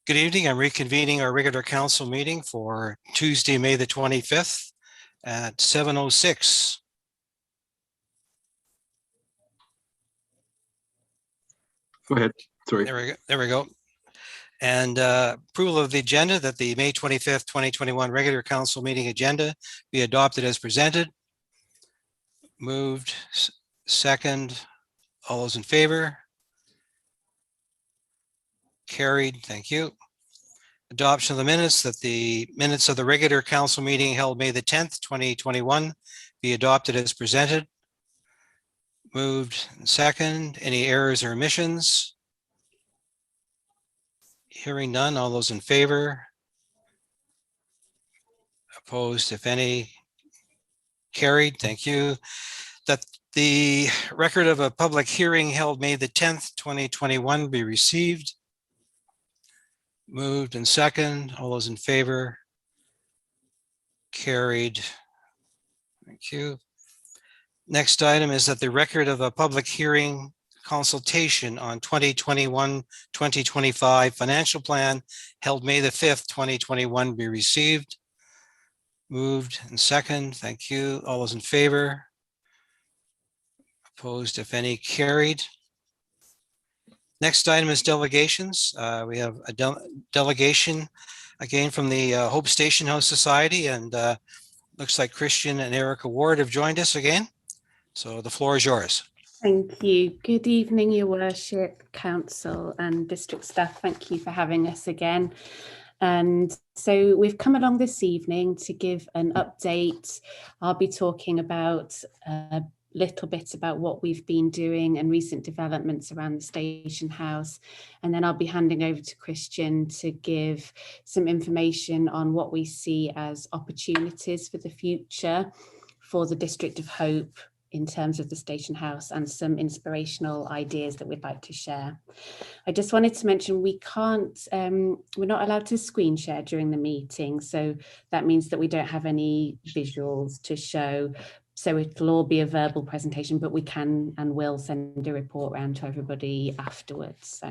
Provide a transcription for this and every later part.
Good evening. I'm reconvening our regular council meeting for Tuesday, May the 25th at 7:06. Go ahead. Sorry. There we go. And approval of the agenda, that the May 25th, 2021 regular council meeting agenda be adopted as presented. Moved. Second. All those in favor? Carried. Thank you. Adoption of the minutes, that the minutes of the regular council meeting held May the 10th, 2021 be adopted as presented. Moved. Second. Any errors or omissions? Hearing none. All those in favor? Opposed, if any? Carried. Thank you. That the record of a public hearing held May the 10th, 2021 be received. Moved and second. All those in favor? Carried. Thank you. Next item is that the record of a public hearing consultation on 2021-2025 financial plan held May the 5th, 2021 be received. Moved and second. Thank you. All those in favor? Opposed, if any? Carried. Next item is delegations. We have a delegation again from the Hope Station House Society, and looks like Christian and Erica Ward have joined us again. So the floor is yours. Thank you. Good evening, Your Worship, Council and District staff. Thank you for having us again. And so we've come along this evening to give an update. I'll be talking about a little bit about what we've been doing and recent developments around the station house. And then I'll be handing over to Christian to give some information on what we see as opportunities for the future for the District of Hope in terms of the station house, and some inspirational ideas that we'd like to share. I just wanted to mention we're not allowed to screen share during the meeting. So that means that we don't have any visuals to show. So it'll all be a verbal presentation, but we can and will send a report around to everybody afterwards.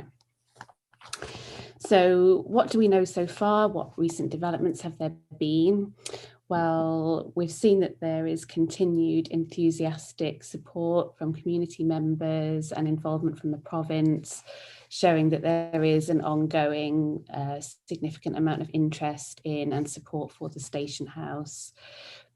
So what do we know so far? What recent developments have there been? Well, we've seen that there is continued enthusiastic support from community members and involvement from the province, showing that there is an ongoing significant amount of interest in and support for the station house.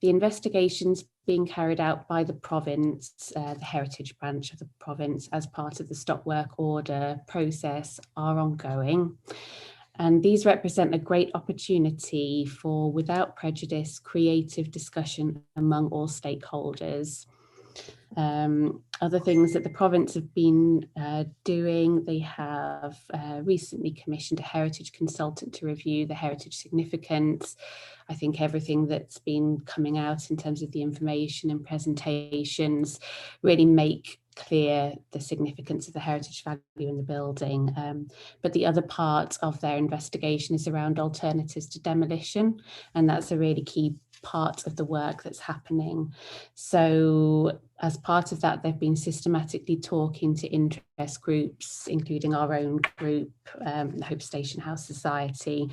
The investigations being carried out by the province, the heritage branch of the province, as part of the stop work order process are ongoing. And these represent a great opportunity for, without prejudice, creative discussion among all stakeholders. Other things that the province have been doing, they have recently commissioned a heritage consultant to review the heritage significance. I think everything that's been coming out in terms of the information and presentations really make clear the significance of the heritage value in the building. But the other part of their investigation is around alternatives to demolition, and that's a really key part of the work that's happening. So as part of that, they've been systematically talking to interest groups, including our own group, the Hope Station House Society,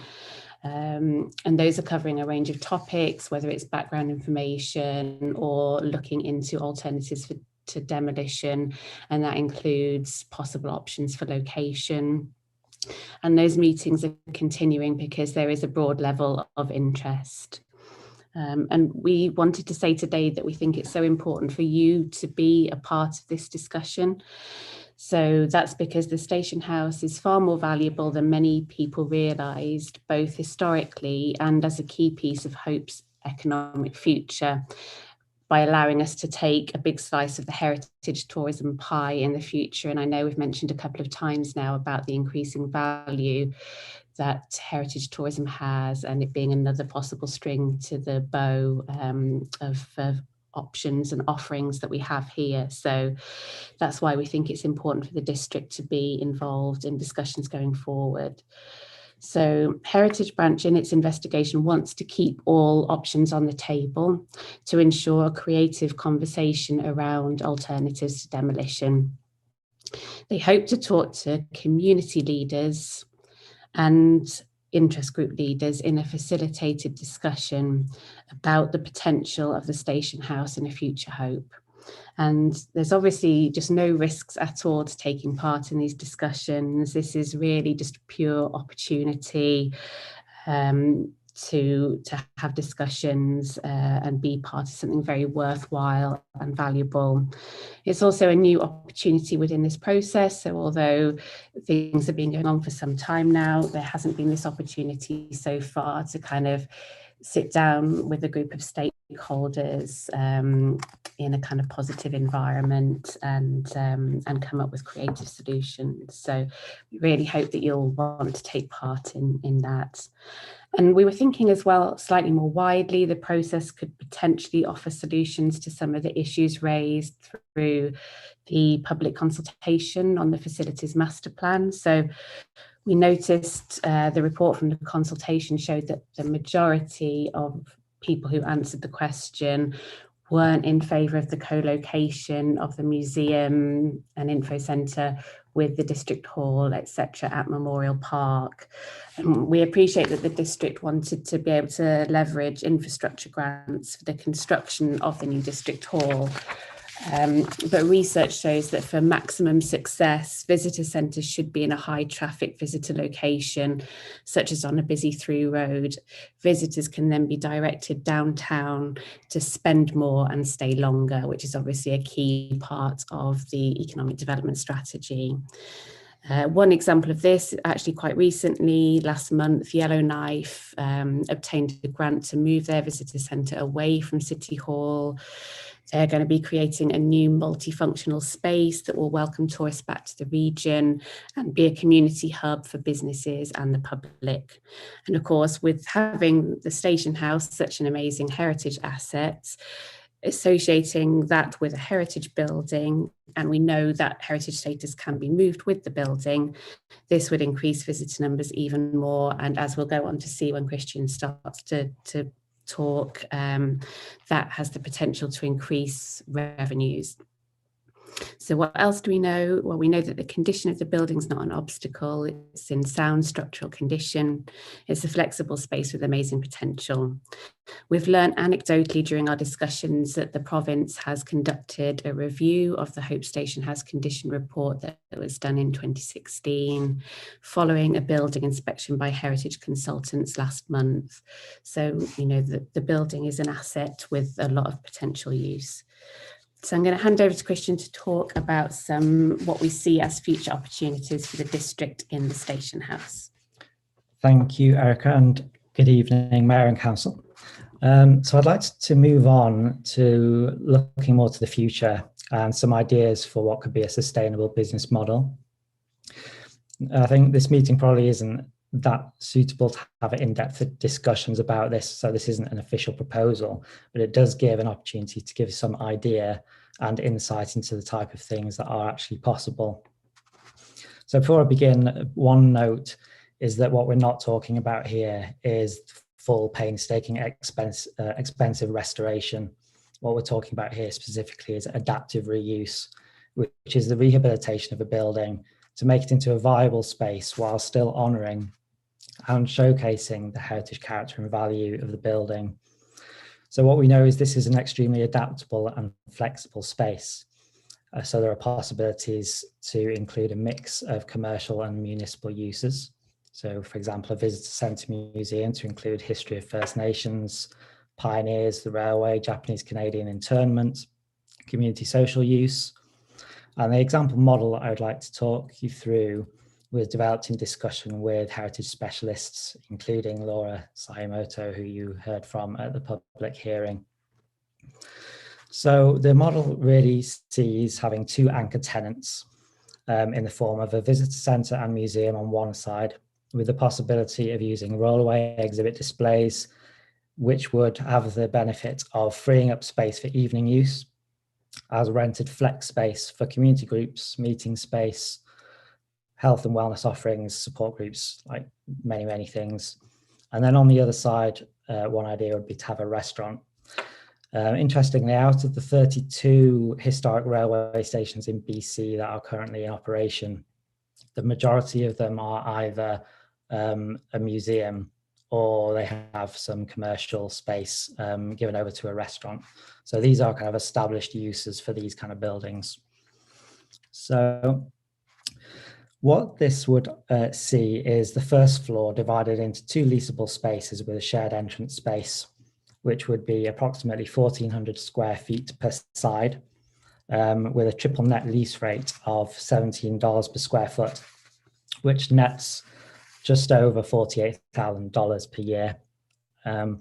and those are covering a range of topics, whether it's background information or looking into alternatives to demolition, and that includes possible options for location. And those meetings are continuing because there is a broad level of interest. And we wanted to say today that we think it's so important for you to be a part of this discussion. So that's because the station house is far more valuable than many people realised, both historically and as a key piece of Hope's economic future, by allowing us to take a big slice of the heritage tourism pie in the future. And I know we've mentioned a couple of times now about the increasing value that heritage tourism has, and it being another possible string to the bow of options and offerings that we have here. So that's why we think it's important for the district to be involved in discussions going forward. So Heritage Branch in its investigation wants to keep all options on the table to ensure a creative conversation around alternatives to demolition. They hope to talk to community leaders and interest group leaders in a facilitated discussion about the potential of the station house in a future hope. And there's obviously just no risks at all to taking part in these discussions. This is really just pure opportunity to have discussions and be part of something very worthwhile and valuable. It's also a new opportunity within this process. So although things have been going on for some time now, there hasn't been this opportunity so far to kind of sit down with a group of stakeholders in a kind of positive environment and come up with creative solutions. So we really hope that you'll want to take part in that. And we were thinking as well, slightly more widely, the process could potentially offer solutions to some of the issues raised through the public consultation on the facilities master plan. So we noticed the report from the consultation showed that the majority of people who answered the question weren't in favour of the co-location of the museum and info centre with the district hall, etc., at Memorial Park. We appreciate that the district wanted to be able to leverage infrastructure grants for the construction of the new district hall. But research shows that for maximum success, visitor centres should be in a high traffic visitor location, such as on a busy through road. Visitors can then be directed downtown to spend more and stay longer, which is obviously a key part of the economic development strategy. One example of this, actually quite recently, last month, Yellowknife obtained a grant to move their visitor centre away from City Hall. They're going to be creating a new multifunctional space that will welcome tourists back to the region and be a community hub for businesses and the public. And of course, with having the station house, such an amazing heritage asset, associating that with a heritage building, and we know that heritage status can be moved with the building, this would increase visitor numbers even more. And as we'll go on to see when Christian starts to talk, that has the potential to increase revenues. So what else do we know? Well, we know that the condition of the building is not an obstacle. It's in sound structural condition. It's a flexible space with amazing potential. We've learned anecdotally during our discussions that the province has conducted a review of the Hope Station House condition report that was done in 2016, following a building inspection by heritage consultants last month. So, you know, the building is an asset with a lot of potential use. So I'm going to hand over to Christian to talk about what we see as future opportunities for the district in the station house. Thank you, Erica, and good evening, Mayor and Council. So I'd like to move on to looking more to the future and some ideas for what could be a sustainable business model. I think this meeting probably isn't that suitable to have in-depth discussions about this, so this isn't an official proposal, but it does give an opportunity to give some idea and insight into the type of things that are actually possible. So before I begin, one note is that what we're not talking about here is full painstaking expensive restoration. What we're talking about here specifically is adaptive reuse, which is the rehabilitation of a building to make it into a viable space while still honouring and showcasing the heritage character and value of the building. So what we know is this is an extremely adaptable and flexible space. So there are possibilities to include a mix of commercial and municipal uses. So for example, a visitor centre museum to include history of First Nations, pioneers, the railway, Japanese Canadian internment, community social use. And the example model I would like to talk you through was developed in discussion with heritage specialists, including Laura Sayamoto, who you heard from at the public hearing. So the model really sees having two anchor tenants in the form of a visitor centre and museum on one side, with the possibility of using rollaway exhibit displays, which would have the benefit of freeing up space for evening use, as rented flex space for community groups, meeting space, health and wellness offerings, support groups, like many things. And then on the other side, one idea would be to have a restaurant. Interestingly, out of the 32 historic railway stations in BC that are currently in operation, the majority of them are either a museum, or they have some commercial space given over to a restaurant. So these are kind of established uses for these kind of buildings. So what this would see is the first floor divided into 2 leasable spaces with a shared entrance space, which would be approximately 1,400 square feet per side, with a triple net lease rate of $17 per square foot, which nets just over $48,000 per year. The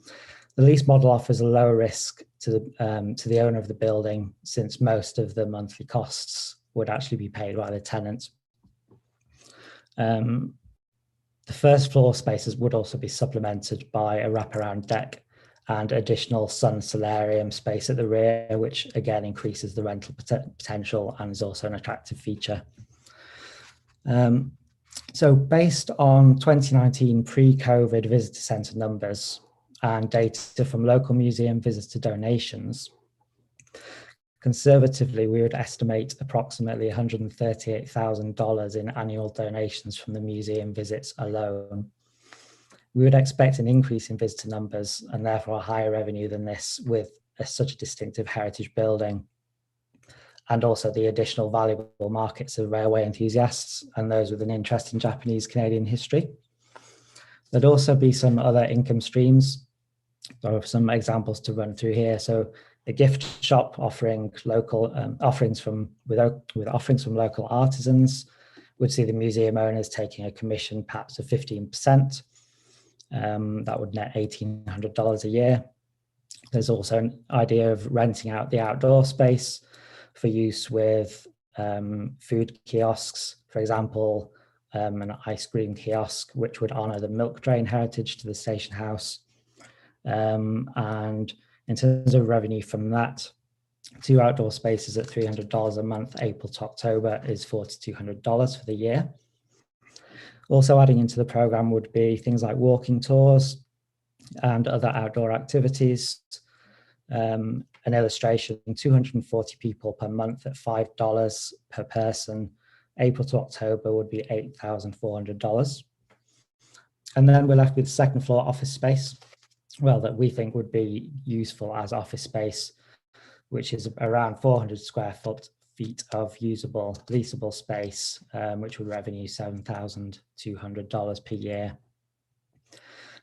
lease model offers a lower risk to the owner of the building, since most of the monthly costs would actually be paid by the tenant. The first floor spaces would also be supplemented by a wraparound deck and additional sun solarium space at the rear, which again increases the rental potential and is also an attractive feature. So based on 2019 pre-COVID visitor centre numbers and data from local museum visitor donations, conservatively, we would estimate approximately $138,000 in annual donations from the museum visits alone. We would expect an increase in visitor numbers and therefore a higher revenue than this with such a distinctive heritage building, and also the additional valuable markets of railway enthusiasts and those with an interest in Japanese Canadian history. There'd also be some other income streams. There are some examples to run through here. So a gift shop offering local offerings from local artisans would see the museum owners taking a commission perhaps of 15%. That would net $1,800 a year. There's also an idea of renting out the outdoor space for use with food kiosks, for example, an ice cream kiosk, which would honour the milk train heritage to the station house. And in terms of revenue from that, 2 outdoor spaces at $300 a month, April to October, is $4,200 for the year. Also adding into the programme would be things like walking tours and other outdoor activities. An illustration, 240 people per month at $5 per person, April to October would be $8,400. And then we're left with second floor office space, well, that we think would be useful as office space, which is around 400 square feet of usable, leasable space, which would revenue $7,200 per year.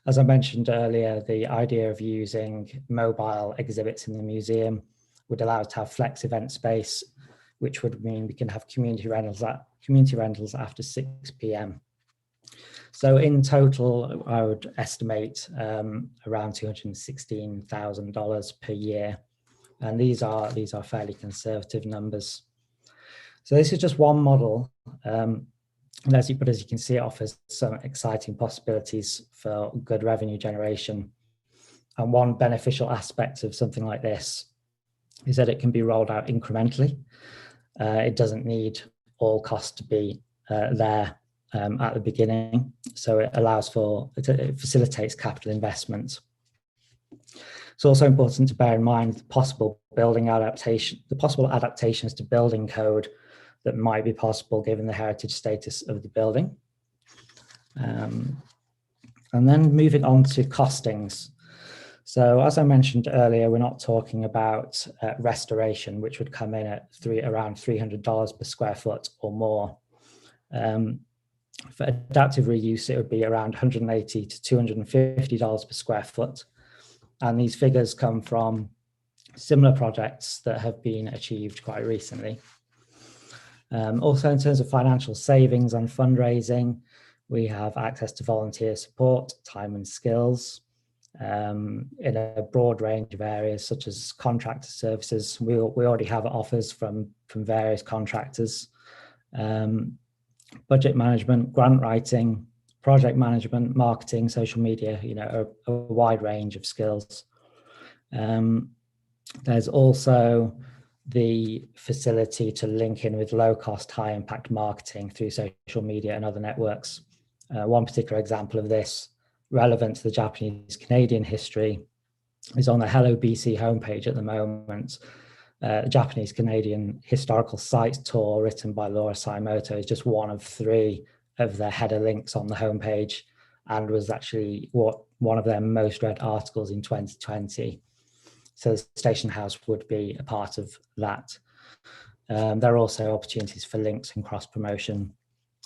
As I mentioned earlier, the idea of using mobile exhibits in the museum would allow us to have flex event space, which would mean we can have community rentals after 6 p.m. So in total, I would estimate around $216,000 per year. And these are fairly conservative numbers. So this is just one model. But as you can see, it offers some exciting possibilities for good revenue generation. And one beneficial aspect of something like this is that it can be rolled out incrementally. It doesn't need all costs to be there at the beginning. So it facilitates capital investment. It's also important to bear in mind the possible adaptations to building code that might be possible given the heritage status of the building. And then moving on to costings. So as I mentioned earlier, we're not talking about restoration, which would come in at around $300 per square foot or more. For adaptive reuse, it would be around $180 to $250 per square foot. And these figures come from similar projects that have been achieved quite recently. Also, in terms of financial savings and fundraising, we have access to volunteer support, time and skills in a broad range of areas, such as contractor services. We already have offers from various contractors, budget management, grant writing, project management, marketing, social media, a wide range of skills. There's also the facility to link in with low-cost, high-impact marketing through social media and other networks. One particular example of this, relevant to the Japanese Canadian history, is on the Hello BC homepage at the moment. The Japanese Canadian Historical Sites Tour, written by Laura Saimoto, is just one of 3 of their header links on the homepage. and was actually one of their most read articles in 2020. So the Station House would be a part of that. There are also opportunities for links and cross promotion.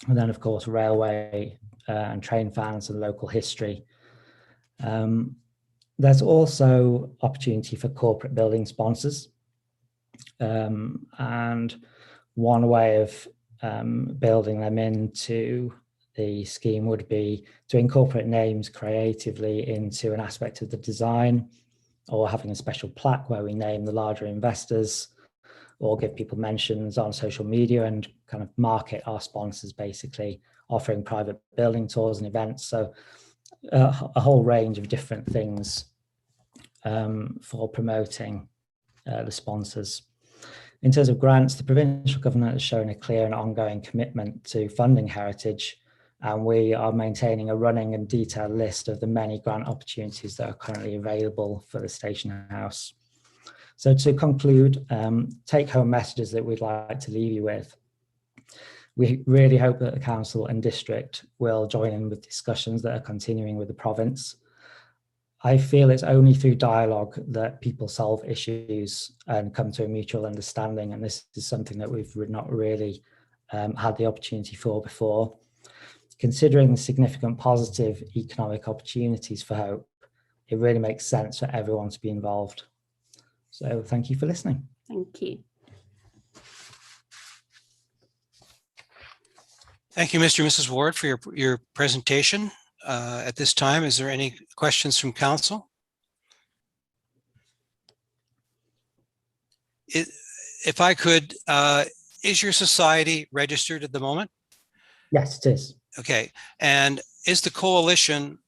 And then, of course, railway and train fans and local history. There's also opportunity for corporate building sponsors. And one way of building them into the scheme would be to incorporate names creatively into an aspect of the design, or having a special plaque where we name the larger investors, or give people mentions on social media and kind of market our sponsors, basically offering private building tours and events. So a whole range of different things for promoting the sponsors. In terms of grants, the provincial government has shown a clear and ongoing commitment to funding heritage, and we are maintaining a running and detailed list of the many grant opportunities that are currently available for the Station House. So to conclude, take-home messages that we'd like to leave you with. We really hope that the council and district will join in with discussions that are continuing with the province. I feel it's only through dialogue that people solve issues and come to a mutual understanding, and this is something that we've not really had the opportunity for before. Considering the significant positive economic opportunities for Hope, it really makes sense for everyone to be involved. So thank you for listening. Thank you. Thank you, Mr. and Mrs. Ward, for your presentation. At this time, is there any questions from council? If I could, is your society registered at the moment? Yes, it is. Okay, and is the coalition,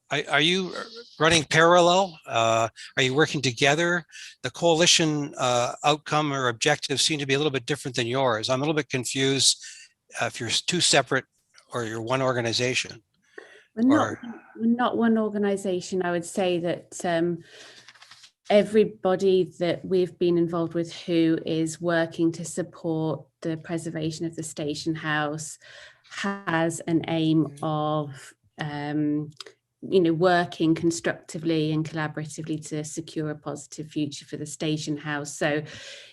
are you running parallel? Are you working together? The coalition outcome or objectives seem to be a little bit different than yours. I'm a little bit confused if you're two separate or you're one organization. We're not one organisation. I would say that everybody that we've been involved with who is working to support the preservation of the Station House has an aim of working constructively and collaboratively to secure a positive future for the Station House. So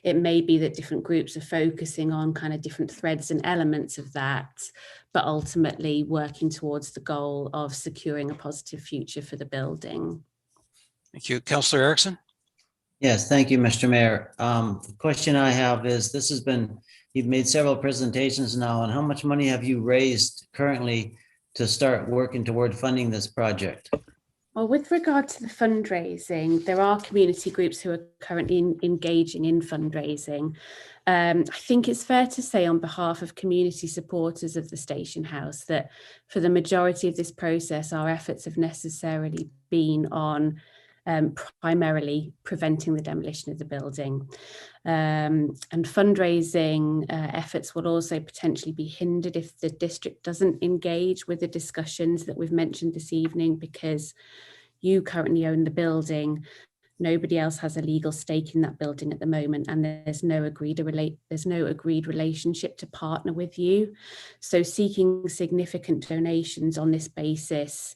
it may be that different groups are focusing on kind of different threads and elements of that, but ultimately working towards the goal of securing a positive future for the building. Thank you. Councillor Erickson? Yes, thank you, Mr. Mayor. The question I have is, you've made several presentations now, and how much money have you raised currently to start working toward funding this project? Well, with regard to the fundraising, there are community groups who are currently engaging in fundraising. I think it's fair to say on behalf of community supporters of the Station House that for the majority of this process, our efforts have necessarily been on primarily preventing the demolition of the building. And fundraising efforts will also potentially be hindered if the district doesn't engage with the discussions that we've mentioned this evening, because you currently own the building. Nobody else has a legal stake in that building at the moment, and there's no agreed relationship to partner with you. So seeking significant donations on this basis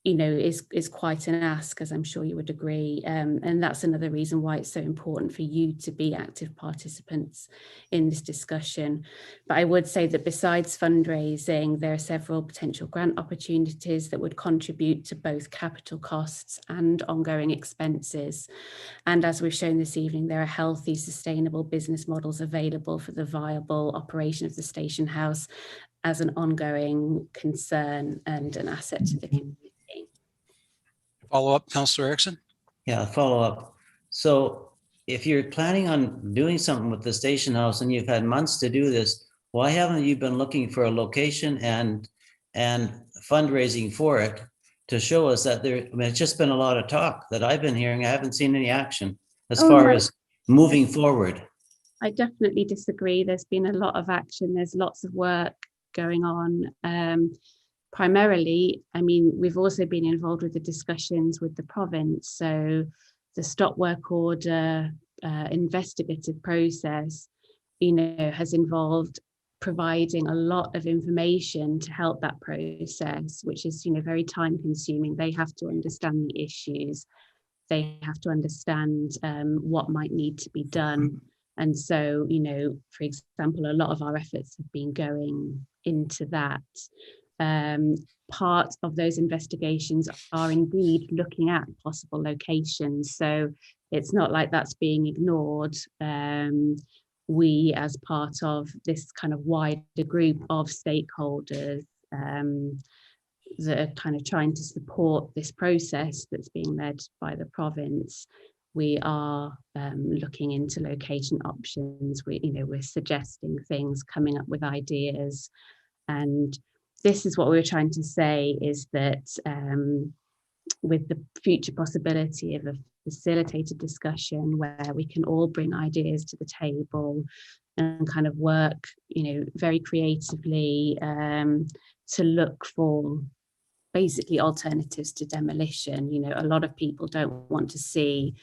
is quite an ask, as I'm sure you would agree. And that's another reason why it's so important for you to be active participants in this discussion. But I would say that besides fundraising, there are several potential grant opportunities that would contribute to both capital costs and ongoing expenses. And as we've shown this evening, there are healthy, sustainable business models available for the viable operation of the Station House as an ongoing concern and an asset to the community. Follow up, Councillor Erickson? Yeah, follow up. So if you're planning on doing something with the Station House and you've had months to do this, why haven't you been looking for a location and fundraising for it to show us that it's just been a lot of talk that I've been hearing. I haven't seen any action as far as moving forward. I definitely disagree. There's been a lot of action. There's lots of work going on. Primarily, I mean, we've also been involved with the discussions with the province. So the stop work order investigative process, has involved providing a lot of information to help that process, which is, very time consuming. They have to understand the issues. They have to understand what might need to be done. And so, for example, a lot of our efforts have been going into that. Part of those investigations are indeed looking at possible locations. So it's not like that's being ignored. We, as part of this kind of wider group of stakeholders that are kind of trying to support this process that's being led by the province, we are looking into location options. We're suggesting things, coming up with ideas. And this is what we were trying to say, is that with the future possibility of a facilitated discussion where we can all bring ideas to the table and kind of work, very creatively to look for basically alternatives to demolition. A lot of people don't want to see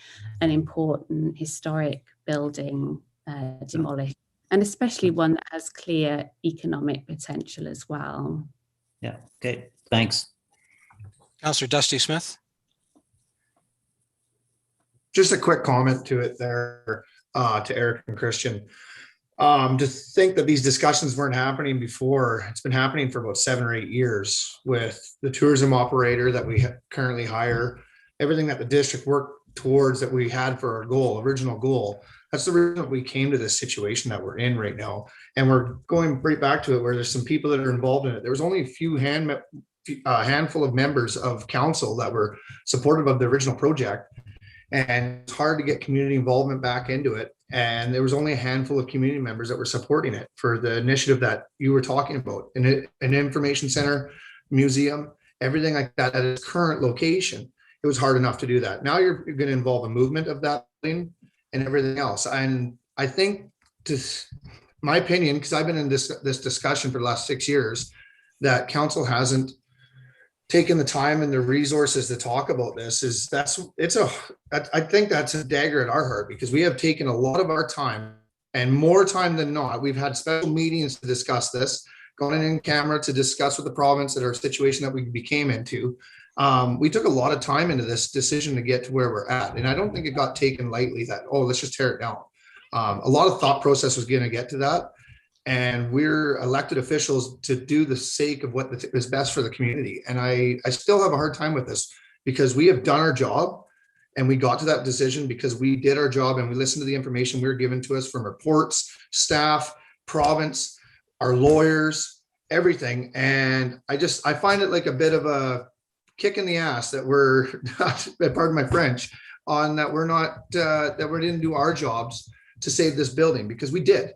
an important historic building demolished, and especially one that has clear economic potential as well. Yeah, okay, thanks. Councillor Dusty Smith. Just a quick comment to it there, to Eric and Christian. To think that these discussions weren't happening before. It's been happening for about 7 or 8 years with the tourism operator that we currently hire, everything that the district worked towards that we had for our original goal. That's the reason we came to this situation that we're in right now. And we're going right back to it where there's some people that are involved in it. There was only a handful of members of council that were supportive of the original project. And it's hard to get community involvement back into it. And there was only a handful of community members that were supporting it for the initiative that you were talking about. An information center, museum, everything like that at its current location. It was hard enough to do that. Now you're going to involve a movement of that thing and everything else. And I think, my opinion, because I've been in this discussion for the last 6 years, that council hasn't taken the time and the resources to talk about this. I think that's a dagger at our heart, because we have taken a lot of our time, and more time than not. We've had special meetings to discuss this, gone in camera to discuss with the province at our situation that we became into. We took a lot of time into this decision to get to where we're at. And I don't think it got taken lightly that, oh, let's just tear it down. A lot of thought process was going to get to that. And we're elected officials to do the sake of what is best for the community. And I still have a hard time with this, because we have done our job and we got to that decision because we did our job and we listened to the information we were given to us from reports, staff, province, our lawyers, everything. And I find it like a bit of a kick in the ass that we're not, pardon my French, on that we're not, that we didn't do our jobs to save this building, because we did.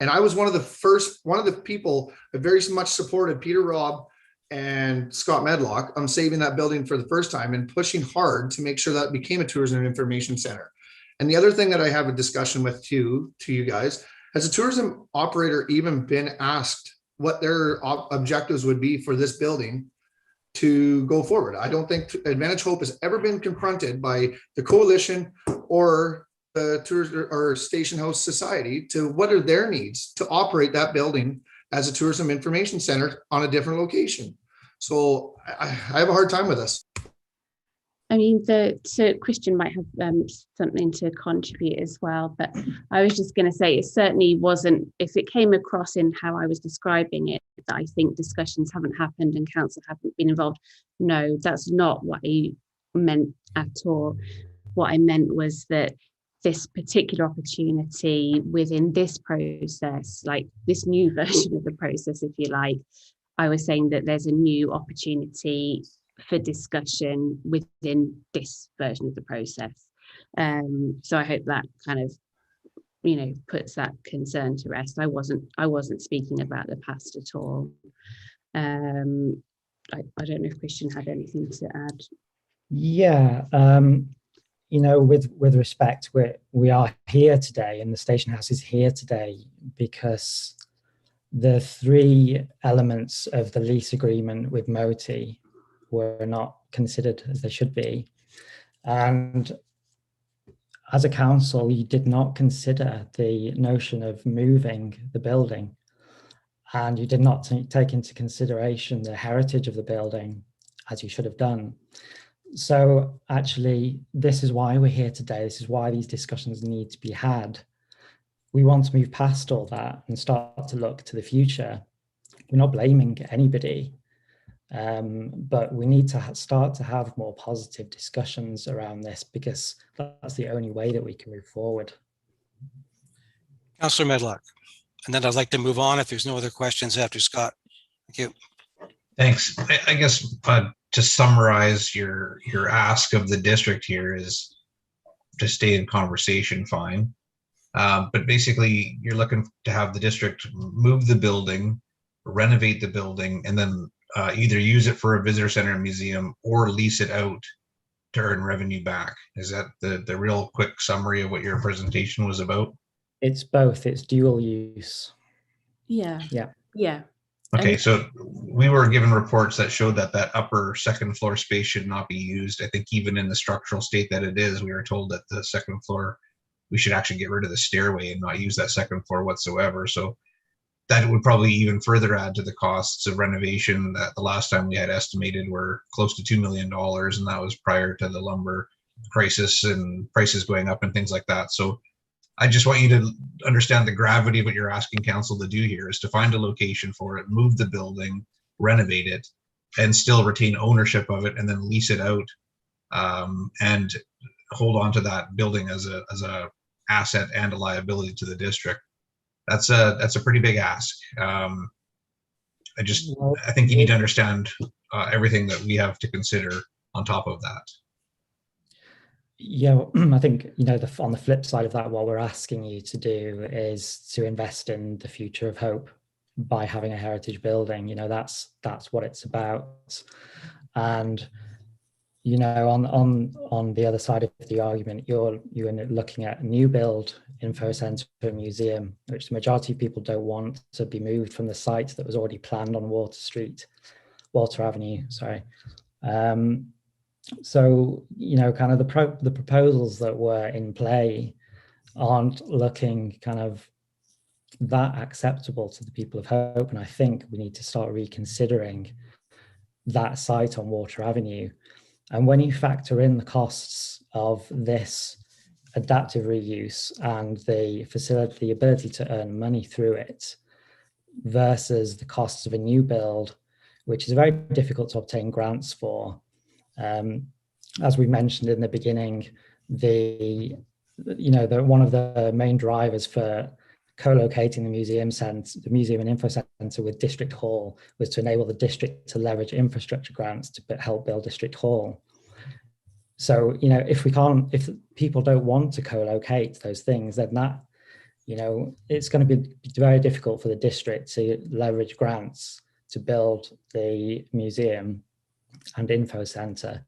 And I was one of the people that very much supported Peter Robb and Scott Medlock on saving that building for the first time and pushing hard to make sure that it became a tourism information center. And the other thing that I have a discussion with to you guys, has a tourism operator even been asked what their objectives would be for this building to go forward? I don't think Advantage Hope has ever been confronted by the coalition or the Tourist or Station House Society to what are their needs to operate that building as a tourism information center on a different location. So I have a hard time with this. I mean, so Christian might have something to contribute as well, but I was just going to say, it certainly wasn't, if it came across in how I was describing it, that I think discussions haven't happened and council haven't been involved. No, that's not what I meant at all. What I meant was that this particular opportunity within this process, like this new version of the process, if you like, I was saying that there's a new opportunity for discussion within this version of the process. So I hope that kind of, puts that concern to rest. I wasn't speaking about the past at all. I don't know if Christian had anything to add. Yeah, with respect, we are here today, and the station house is here today because the 3 elements of the lease agreement with Moti were not considered as they should be. And as a council, we did not consider the notion of moving the building. and you did not take into consideration the heritage of the building as you should have done. So actually, this is why we're here today. This is why these discussions need to be had. We want to move past all that and start to look to the future. We're not blaming anybody, but we need to start to have more positive discussions around this, because that's the only way that we can move forward. Councillor Medlock. And then I'd like to move on if there's no other questions after Scott. Thank you. Thanks. I guess to summarize your ask of the district here is to stay in conversation, fine. But basically, you're looking to have the district move the building, renovate the building, and then either use it for a visitor center and museum or lease it out to earn revenue back. Is that the real quick summary of what your presentation was about? It's both. It's dual use. Yeah. Yeah. Yeah. Okay, And- so we were given reports that showed that that upper second floor space should not be used. I think even in the structural state that it is, we were told that the second floor, we should actually get rid of the stairway and not use that second floor whatsoever. So that would probably even further add to the costs of renovation that the last time we had estimated were close to $2 million. And that was prior to the lumber crisis and prices going up and things like that. So I just want you to understand the gravity of what you're asking council to do here is to find a location for it, move the building, renovate it, and still retain ownership of it, and then lease it out and hold on to that building as a asset and a liability to the district. That's a pretty big ask. I think you need to understand everything that we have to consider on top of that. Yeah, I think, on the flip side of that, what we're asking you to do is to invest in the future of Hope by having a heritage building. That's what it's about. And, on the other side of the argument, you're looking at new build info centre museum, which the majority of people don't want to be moved from the site that was already planned on Water Avenue, sorry. So, kind of the proposals that were in play aren't looking kind of that acceptable to the people of Hope. And I think we need to start reconsidering that site on Water Avenue. And when you factor in the costs of this adaptive reuse and the ability to earn money through it versus the costs of a new build, which is very difficult to obtain grants for. As we mentioned in the beginning, one of the main drivers for co-locating the museum and info centre with District Hall was to enable the district to leverage infrastructure grants to help build District Hall. So, if people don't want to co-locate those things, then that, it's going to be very difficult for the district to leverage grants to build the museum and info centre.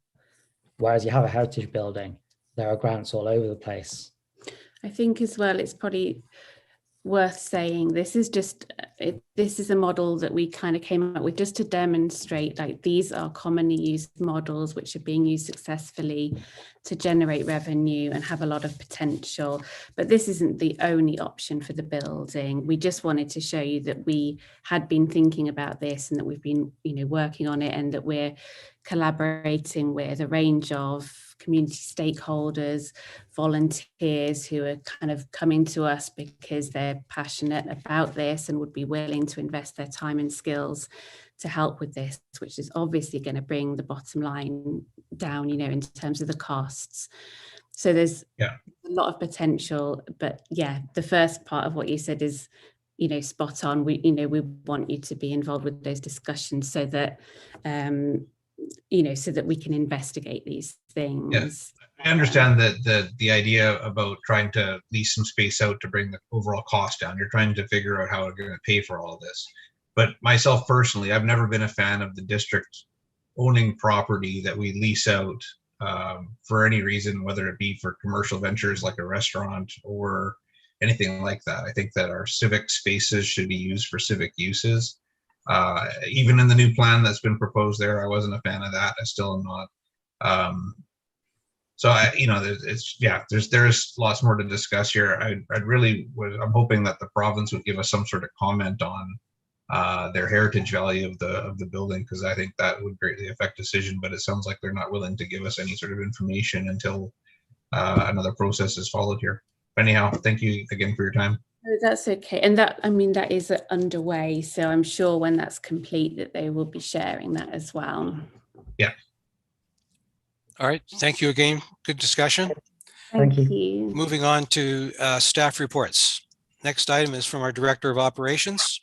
Whereas you have a heritage building, there are grants all over the place. I think as well, it's probably worth saying this is a model that we kind of came up with just to demonstrate like these are commonly used models which are being used successfully to generate revenue and have a lot of potential, but this isn't the only option for the building. We just wanted to show you that we had been thinking about this and that we've been working on it, and that we're collaborating with a range of community stakeholders, volunteers who are kind of coming to us because they're passionate about this and would be willing to invest their time and skills to help with this, which is obviously going to bring the bottom line down, in terms of the costs. So there's a lot of potential, but the first part of what you said is, spot on. We want you to be involved with those discussions so that, so that we can investigate these things. Yeah. I understand that the idea about trying to lease some space out to bring the overall cost down, you're trying to figure out how we're going to pay for all of this. But myself personally, I've never been a fan of the district owning property that we lease out for any reason, whether it be for commercial ventures like a restaurant or anything like that. I think that our civic spaces should be used for civic uses. Even in the new plan that's been proposed there, I wasn't a fan of that. I still am not. So there's lots more to discuss here. I'm hoping that the province would give us some sort of comment on their heritage value of the building, because I think that would greatly affect decision. But it sounds like they're not willing to give us any sort of information until another process is followed here. But anyhow, thank you again for your time. Oh, that's okay. And that, I mean, that is underway. So I'm sure when that's complete that they will be sharing that as well. Yeah. All right. Thank you again. Good discussion. Thank you. you. Moving on to staff reports. Next item is from our Director of Operations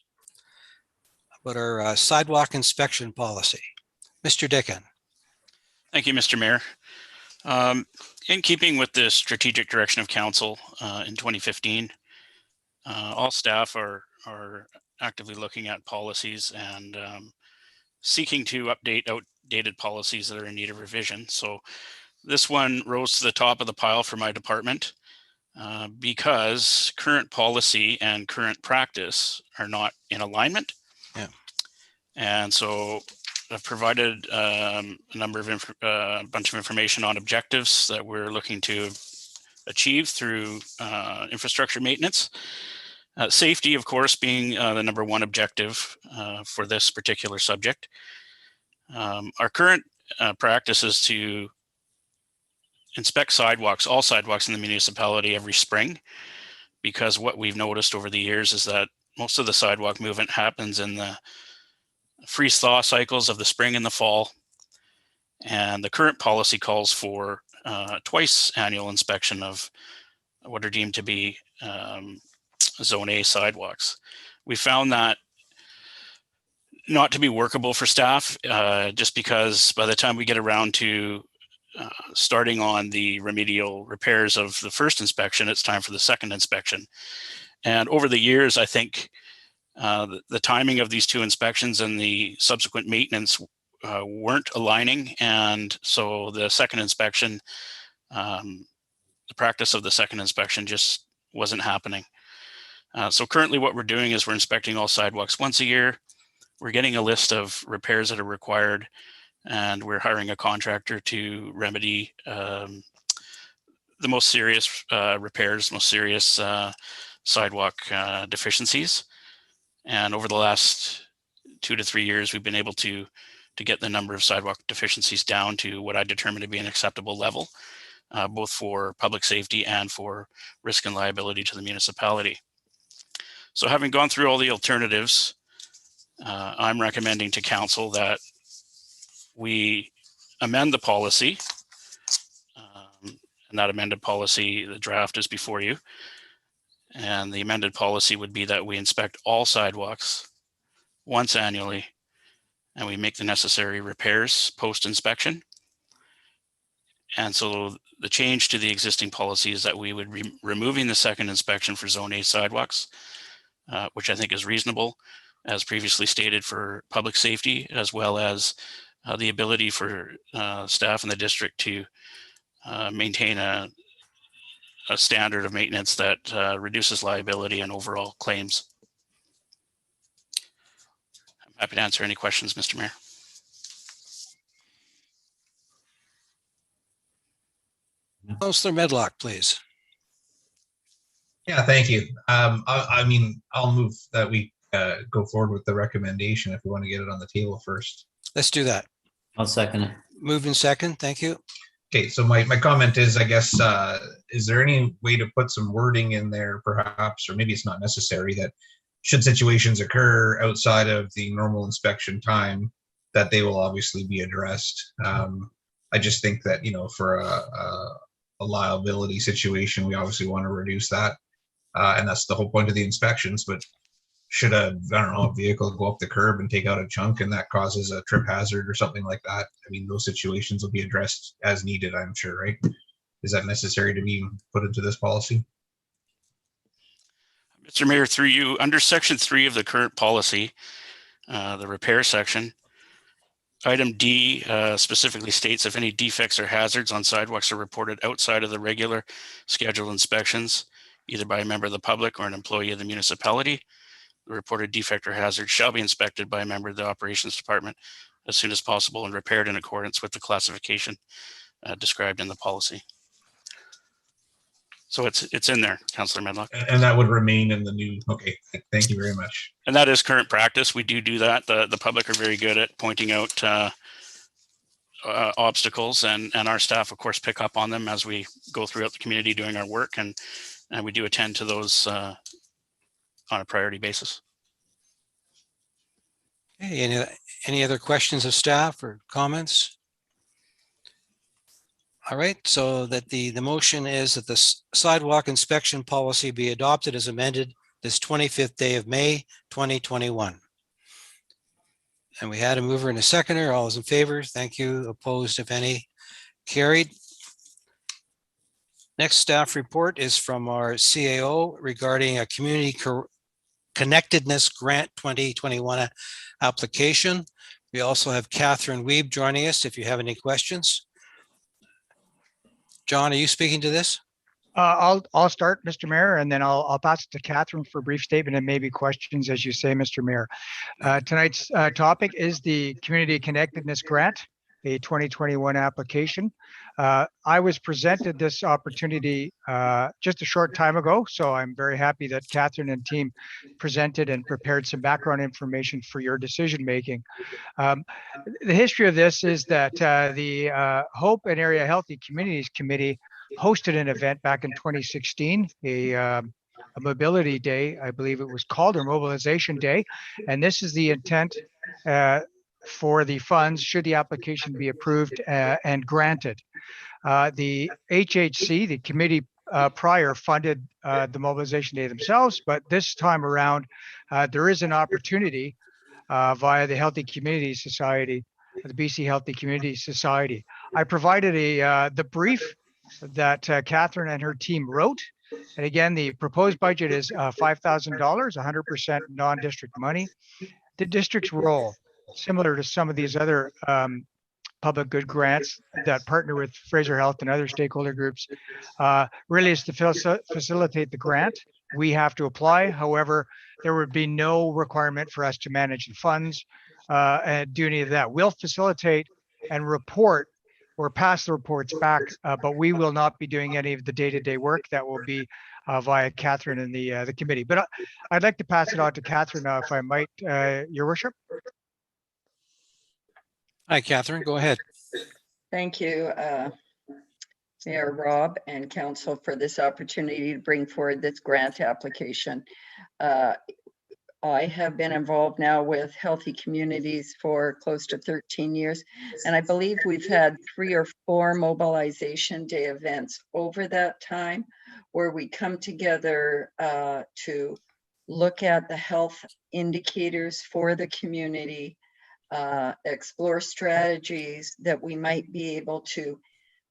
about our sidewalk inspection policy. Mr. Dickin. Thank you, Mr. Mayor. In keeping with the strategic direction of council in 2015, all staff are actively looking at policies and seeking to update outdated policies that are in need of revision. So this one rose to the top of the pile for my department because current policy and current practice are not in alignment. Yeah. And so I've provided a bunch of information on objectives that we're looking to achieve through infrastructure maintenance. Safety, of course, being the number one objective for this particular subject. Our current practice is to inspect sidewalks, all sidewalks in the municipality every spring, because what we've noticed over the years is that most of the sidewalk movement happens in the freeze-thaw cycles of the spring and the fall. And the current policy calls for twice annual inspection of what are deemed to be Zone A sidewalks. We found that not to be workable for staff, just because by the time we get around to starting on the remedial repairs of the first inspection, it's time for the second inspection. And over the years, I think the timing of these two inspections and the subsequent maintenance weren't aligning. And so the second inspection, the practice of the second inspection just wasn't happening. So currently what we're doing is we're inspecting all sidewalks once a year. We're getting a list of repairs that are required, and we're hiring a contractor to remedy the most serious repairs, most serious sidewalk deficiencies. And over the last 2 to 3 years, we've been able to get the number of sidewalk deficiencies down to what I determine to be an acceptable level, both for public safety and for risk and liability to the municipality. So having gone through all the alternatives, I'm recommending to council that we amend the policy. And that amended policy, the draft is before you. And the amended policy would be that we inspect all sidewalks once annually, and we make the necessary repairs post-inspection. And so the change to the existing policy is that we would be removing the second inspection for Zone A sidewalks, which I think is reasonable, as previously stated, for public safety, as well as the ability for staff in the district to maintain a standard of maintenance that reduces liability and overall claims. I'm happy to answer any questions, Mr. Mayor. Councillor Medlock, please. Yeah, thank you. I mean, I'll move that we go forward with the recommendation if we want to get it on the table first. Let's do that. I'll second it. Moved in second. Thank you. Okay, so my comment is, I guess, is there any way to put some wording in there perhaps, or maybe it's not necessary, that should situations occur outside of the normal inspection time, that they will obviously be addressed. I just think that, you know, for a liability situation, we obviously want to reduce that. And that's the whole point of the inspections. But should a vehicle go up the curb and take out a chunk and that causes a trip hazard or something like that, I mean, those situations will be addressed as needed, I'm sure, right? Is that necessary to be put into this policy? Mr. Mayor, through you, under section 3 of the current policy, the repair section, item D specifically states if any defects or hazards on sidewalks are reported outside of the regular scheduled inspections, either by a member of the public or an employee of the municipality, the reported defect or hazard shall be inspected by a member of the operations department as soon as possible and repaired in accordance with the classification described in the policy. So it's in there, Councillor Medlock. And that would remain in the new, okay, thank you very much. And that is current practice. We do that. The public are very good at pointing out obstacles, and our staff, of course, pick up on them as we go throughout the community doing our work, and we do attend to those on a priority basis. Okay, any other questions of staff or comments? All right, so that the motion is that the sidewalk inspection policy be adopted as amended this 25th day of May, 2021. And we had a mover and a seconder. All those in favor? Thank you. Opposed, if any? Carried. Next staff report is from our CAO regarding a community connectedness grant 2021 application. We also have Catherine Weeb joining us if you have any questions. John, are you speaking to this? I'll start, Mr. Mayor, and then I'll pass it to Catherine for a brief statement and maybe questions, as you say, Mr. Mayor. Tonight's topic is the Community Connectedness Grant, a 2021 application. I was presented this opportunity just a short time ago, so I'm very happy that Catherine and team presented and prepared some background information for your decision making. The history of this is that the Hope and Area Healthy Communities Committee hosted an event back in 2016, a mobility day, I believe it was called, or mobilization day. And this is the intent for the funds should the application be approved and granted. The HHC, the committee prior, funded the mobilization day themselves, but this time around, there is an opportunity via the Healthy Communities Society, the BC Healthy Communities Society. I provided the brief that Catherine and her team wrote. And again, the proposed budget is $5,000, 100% non-district money. The district's role, similar to some of these other public good grants that partner with Fraser Health and other stakeholder groups, really is to facilitate the grant. We have to apply. However, there would be no requirement for us to manage the funds and do any of that. We'll facilitate and report or pass the reports back, but we will not be doing any of the day-to-day work. That will be via Catherine and the committee. But I'd like to pass it on to Catherine if I might, Your Worship. Hi, Catherine, go ahead. Thank you, Mayor Rob and Council, for this opportunity to bring forward this grant application. I have been involved now with Healthy Communities for close to 13 years, and I believe we've had 3 or 4 mobilization day events over that time where we come together to look at the health indicators for the community, explore strategies that we might be able to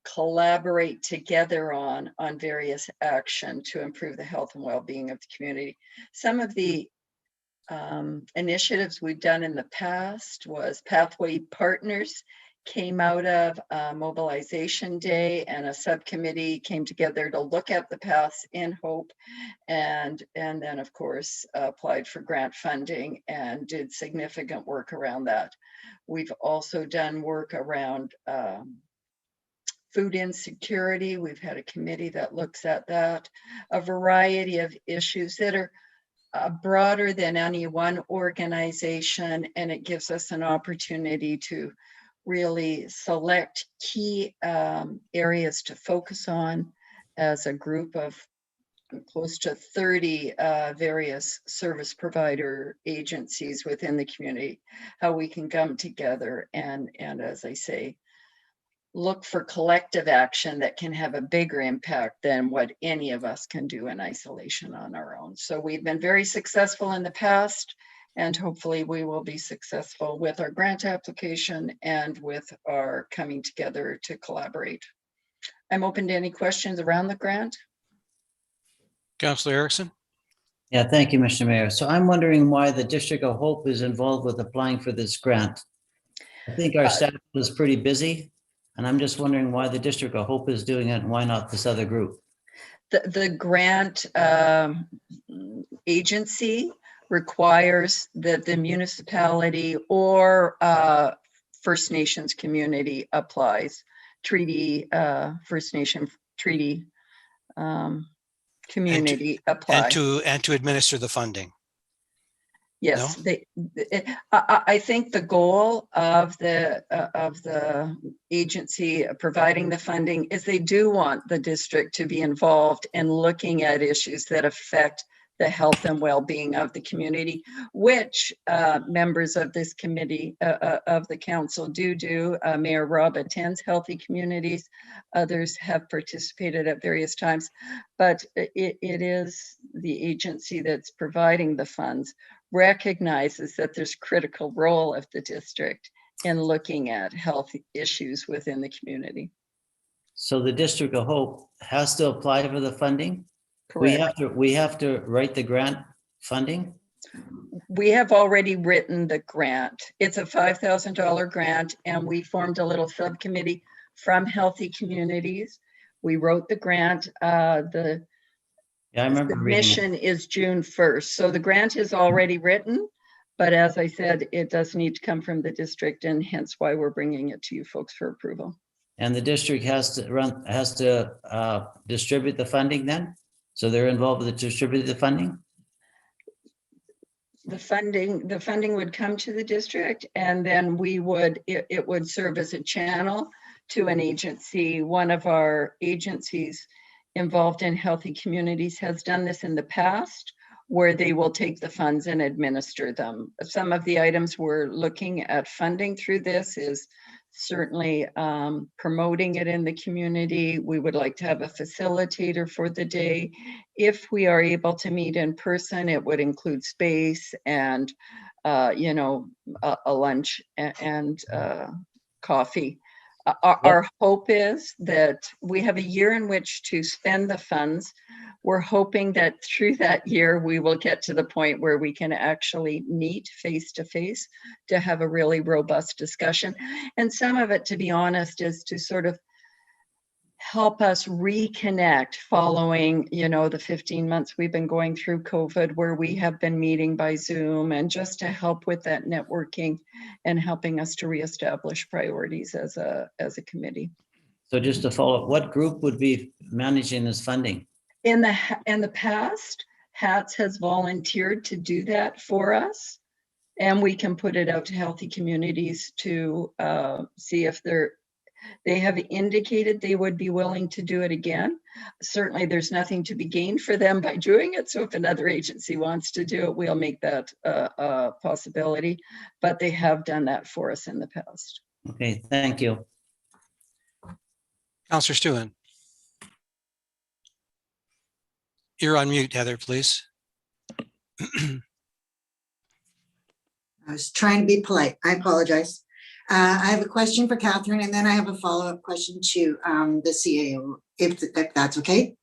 collaborate together on various action to improve the health and well-being of the community. Some of the initiatives we've done in the past was Pathway Partners came out of Mobilization Day, and a subcommittee came together to look at the paths in Hope, and then of course applied for grant funding and did significant work around that. We've also done work around food insecurity. We've had a committee that looks at that, a variety of issues that are broader than any one organization, and it gives us an opportunity to really select key areas to focus on as a group of close to 30 various service provider agencies within the community, how we can come together and as I say, look for collective action that can have a bigger impact than what any of us can do in isolation on our own. So we've been very successful in the past, and hopefully we will be successful with our grant application and with our coming together to collaborate. I'm open to any questions around the grant. Councillor Erickson. Yeah, thank you, Mr. Mayor. So I'm wondering why the District of Hope is involved with applying for this grant. I think our staff is pretty busy, and I'm just wondering why the District of Hope is doing it and why not this other group? The grant agency requires that the municipality or First Nations community applies. First Nation treaty community apply. And to administer the funding. Yes, No? I think the goal of the agency providing the funding is they do want the district to be involved in looking at issues that affect the health and well-being of the community, which members of this committee of the council do. Mayor Rob attends Healthy Communities. Others have participated at various times, but it is the agency that's providing the funds recognizes that there's critical role of the district in looking at health issues within the community. So the District of Hope has to apply for the funding? Correct. We have to write the grant funding? We have already written the grant. It's a $5,000 grant, and we formed a little subcommittee from Healthy Communities. We wrote the grant. Yeah, I remember reading it. Submission is June 1st. So the grant is already written, but as I said, it does need to come from the district, and hence why we're bringing it to you folks for approval. And the district has to distribute the funding then? So they're involved with the distribute the funding? The funding would come to the district, and then it would serve as a channel to an agency. One of our agencies involved in Healthy Communities has done this in the past, where they will take the funds and administer them. Some of the items we're looking at funding through this is certainly promoting it in the community. We would like to have a facilitator for the day. If we are able to meet in person, it would include space and, a lunch and coffee. Our hope is that we have a year in which to spend the funds. We're hoping that through that year, we will get to the point where we can actually meet face to face to have a really robust discussion. And some of it, to be honest, is to sort of help us reconnect following, the 15 months we've been going through COVID, where we have been meeting by Zoom, and just to help with that networking and helping us to reestablish priorities as a committee. So just to follow up, what group would be managing this funding? In the past, HATS has volunteered to do that for us, and we can put it out to Healthy Communities to see if they have indicated they would be willing to do it again. Certainly, there's nothing to be gained for them by doing it. So if another agency wants to do it, we'll make that a possibility. But they have done that for us in the past. Okay, thank you. Councillor Stewart. You're on mute, Heather, please. I was trying to be polite. I apologize. I have a question for Catherine, and then I have a follow-up question to the CAO, if that's okay.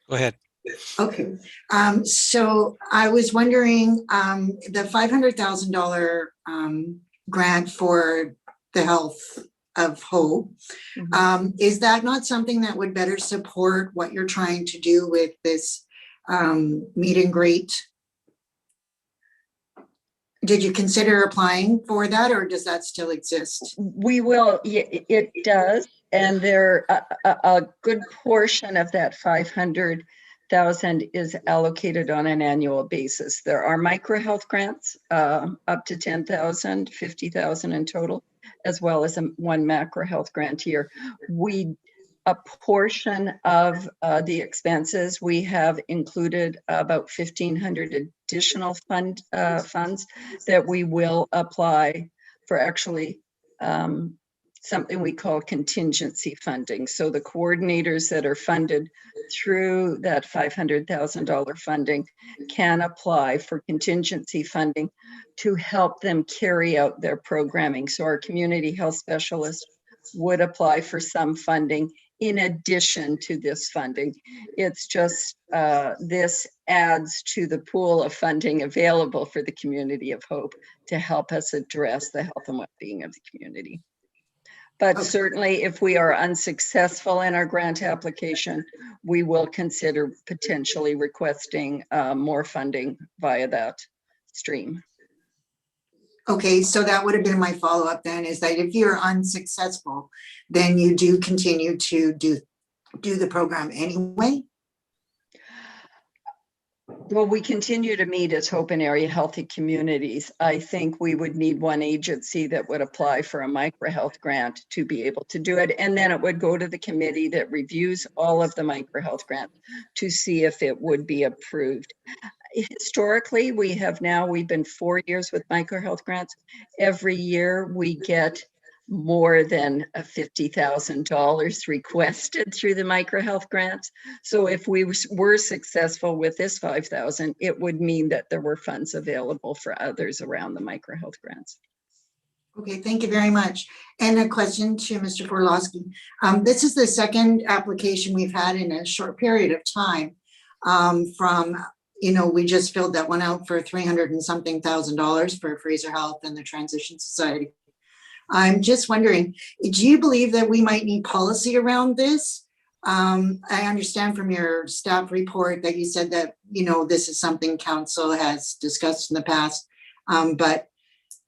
Go ahead. Okay. So I was wondering, the $500,000 grant for the Health of Hope, is that not something that would better support what you're trying to do with this meet and greet? Did you consider applying for that, or does that still exist? We will. It does, and there a good portion of that 500,000 is allocated on an annual basis. There are micro health grants up to 10,000, 50,000 in total, as well as one macro health grant here. A portion of the expenses, we have included about 1,500 additional funds that we will apply for actually something we call contingency funding. So the coordinators that are funded through that $500,000 funding can apply for contingency funding to help them carry out their programming. So our community health specialists would apply for some funding in addition to this funding. It's just this adds to the pool of funding available for the Community of Hope to help us address the health and well-being of the community. But certainly, if we are unsuccessful in our grant application, we will consider potentially requesting more funding via that stream. Okay, so that would have been my follow-up then, is that if you're unsuccessful, then you do continue to do the program anyway? Well, we continue to meet as Hope and Area Healthy Communities. I think we would need one agency that would apply for a microhealth grant to be able to do it. And then it would go to the committee that reviews all of the microhealth grants to see if it would be approved. Historically, we've been 4 years with microhealth grants. Every year we get more than $50,000 requested through the microhealth grants. So if we were successful with this 5,000, it would mean that there were funds available for others around the microhealth grants. Okay, thank you very much. And a question to Mr. Forlosky. This is the second application we've had in a short period of time we just filled that one out for $300 and something thousand for Fraser Health and the Transition Society. I'm just wondering, do you believe that we might need policy around this? I understand from your staff report that you said that, this is something council has discussed in the past, but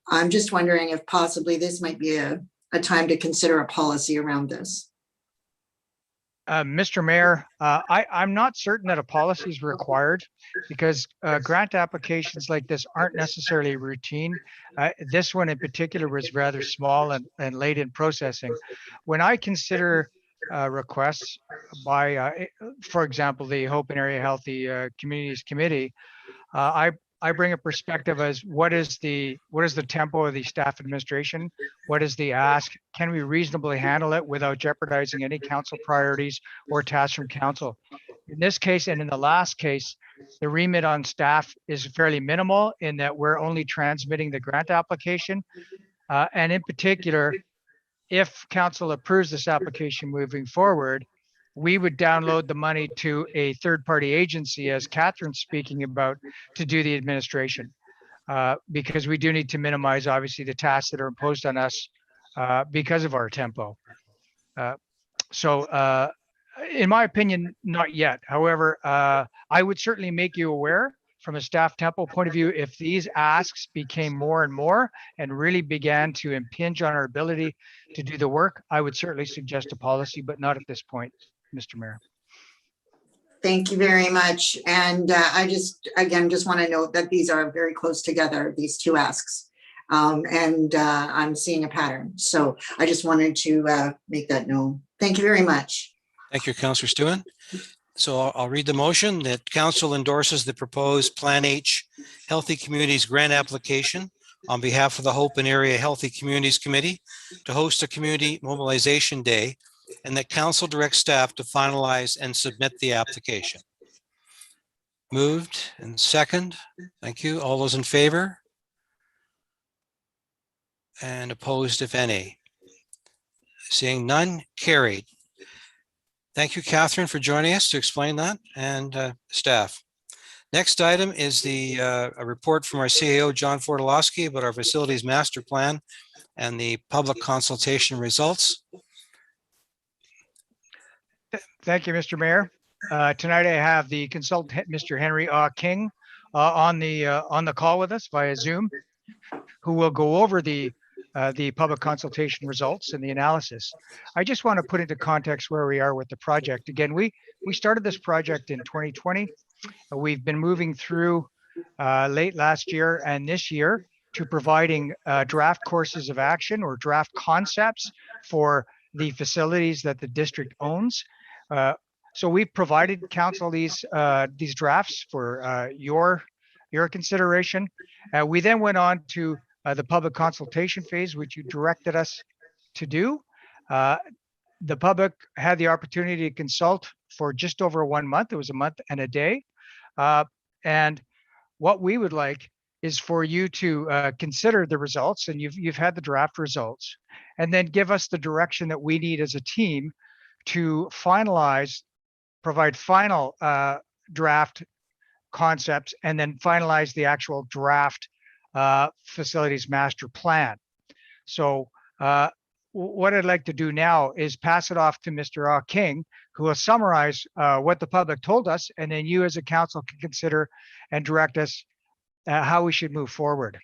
I'm just wondering if possibly this might be a time to consider a policy around this. Mr. Mayor, I'm not certain that a policy is required because grant applications like this aren't necessarily routine. This one in particular was rather small and late in processing. When I consider requests by, for example, the Hope and Area Healthy Communities Committee, I bring a perspective as what is the tempo of the staff administration? What is the ask? Can we reasonably handle it without jeopardizing any council priorities or tasks from council? In this case and in the last case, the remit on staff is fairly minimal in that we're only transmitting the grant application. And in particular, if council approves this application moving forward, we would download the money to a third-party agency, as Catherine's speaking about, to do the administration, because we do need to minimize, obviously, the tasks that are imposed on us because of our tempo. So, in my opinion, not yet. However, I would certainly make you aware from a staff tempo point of view, if these asks became more and more and really began to impinge on our ability to do the work, I would certainly suggest a policy, but not at this point, Mr. Mayor. Thank you very much. And I just want to note that these are very close together, these two asks. And I'm seeing a pattern. So I just wanted to make that known. Thank you very much. Thank you, Councillor Stewart. So I'll read the motion that council endorses the proposed Plan H Healthy Communities Grant application on behalf of the Hope and Area Healthy Communities Committee to host a community mobilization day, and that council directs staff to finalize and submit the application. Moved and second. Thank you. All those in favor? And opposed, if any? Seeing none, carried. Thank you, Catherine, for joining us to explain that, and staff. Next item is a report from our CAO, John Fortolowski, about our facilities master plan and the public consultation results. Thank you, Mr. Mayor. Tonight I have the consultant, Mr. Henry King, on the call with us via Zoom, who will go over the public consultation results and the analysis. I just want to put into context where we are with the project. Again, we started this project in 2020. We've been moving through late last year and this year to providing draft courses of action or draft concepts for the facilities that the district owns. So we've provided council these drafts for your consideration. We then went on to the public consultation phase, which you directed us to do. The public had the opportunity to consult for just over 1 month. It was a month and a day. And what we would like is for you to consider the results, and you've had the draft results, and then give us the direction that we need as a team to provide final draft concepts, and then finalize the actual draft facilities master plan. So what I'd like to do now is pass it off to Mr. King, who will summarize what the public told us, and then you as a council can consider and direct us how we should move forward.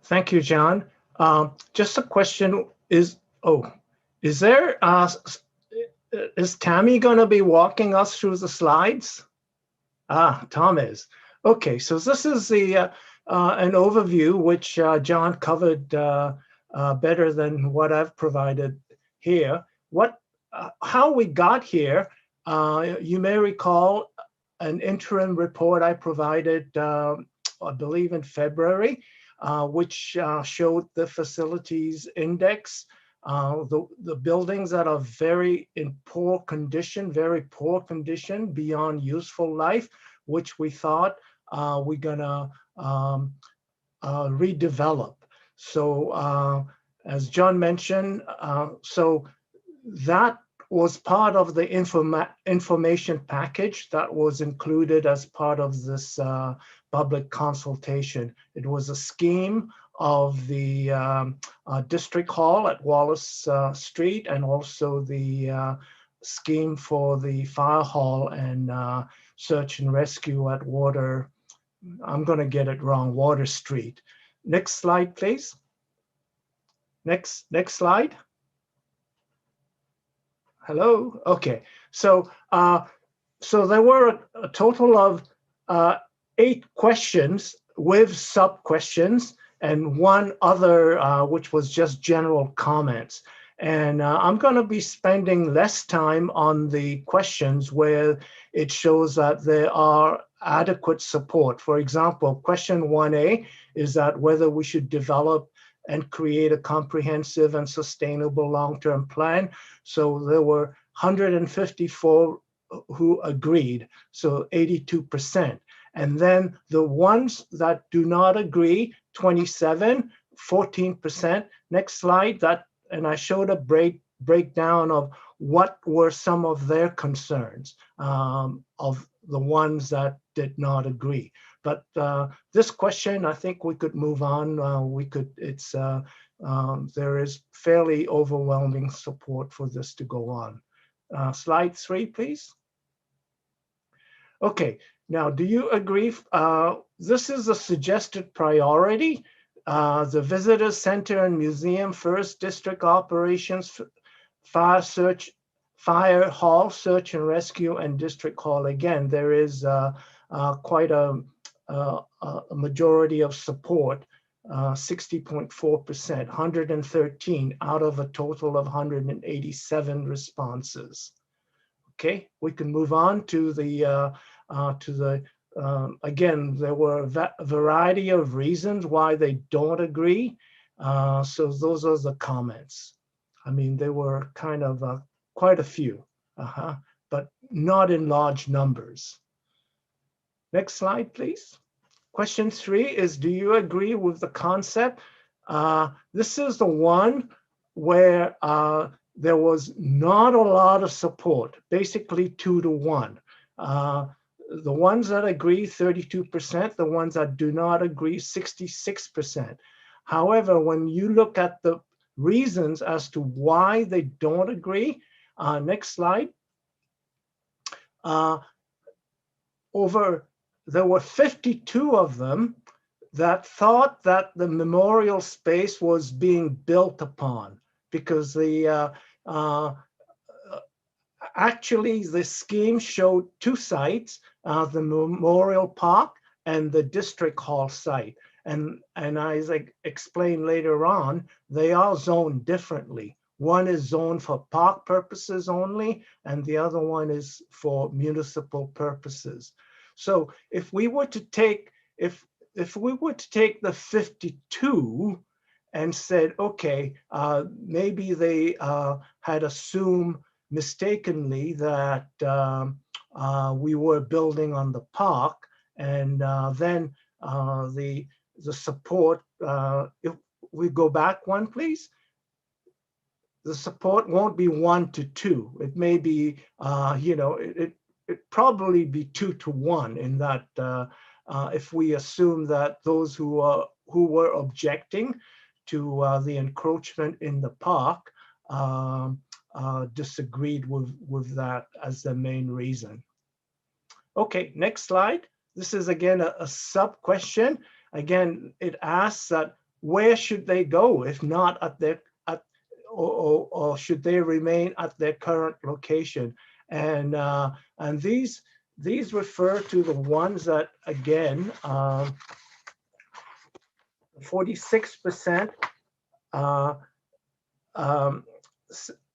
Thank you, John. Just a question is there is Tammy going to be walking us through the slides? Ah, Tom is. Okay, so this is the an overview which John covered better than what I've provided here. How we got here, you may recall an interim report I provided, I believe in February, which showed the facilities index, the buildings that are very in poor condition, very poor condition beyond useful life, which we thought we're gonna redevelop. So as John mentioned, so that was part of the information package that was included as part of this public consultation. It was a scheme of the district hall at Wallace Street, and also the scheme for the fire hall and search and rescue at Water, I'm going to get it wrong, Water Street. Next slide, please. Next slide. Hello. Okay. So so there were a total of 8 questions with sub-questions and one other which was just general comments. And I'm going to be spending less time on the questions where it shows that there are adequate support. For example, question 1A is that whether we should develop and create a comprehensive and sustainable long-term plan. So there were 154 who agreed, so 82%. And then the ones that do not agree, 27, 14%. Next slide, and I showed a breakdown of what were some of their concerns of the ones that did not agree. But this question, I think we could move on. There is fairly overwhelming support for this to go on. Slide 3, please. Okay, now do you agree? This is a suggested priority. The visitor center and museum first, district operations, fire hall, search and rescue, and district hall. Again, there is quite a majority of support, 60.4%, 113 out of a total of 187 responses. Okay, we can move on to the again, there were a variety of reasons why they don't agree. So those are the comments. I mean, there were kind of quite a few, but not in large numbers. Next slide, please. Question 3 is, do you agree with the concept? This is the one where there was not a lot of support, basically 2 to 1. The ones that agree, 32%, the ones that do not agree, 66%. However, when you look at the reasons as to why they don't agree, next slide, there were 52 of them that thought that the memorial space was being built upon, because actually the scheme showed 2 sites, the Memorial Park and the District Hall site. And as I explained later on, they are zoned differently. One is zoned for park purposes only, and the other one is for municipal purposes. So if we were to take, if we were to take the 52 and said, okay, maybe they had assumed mistakenly that we were building on the park, and then the support, if we go back one, please. The support won't be 1 to 2. It may be, it probably be 2 to 1 in that if we assume that those who were objecting to the encroachment in the park disagreed with that as the main reason. Okay, next slide. This is again a sub question. Again, it asks that where should they go if not or should they remain at their current location? And these refer to the ones that, again, 46%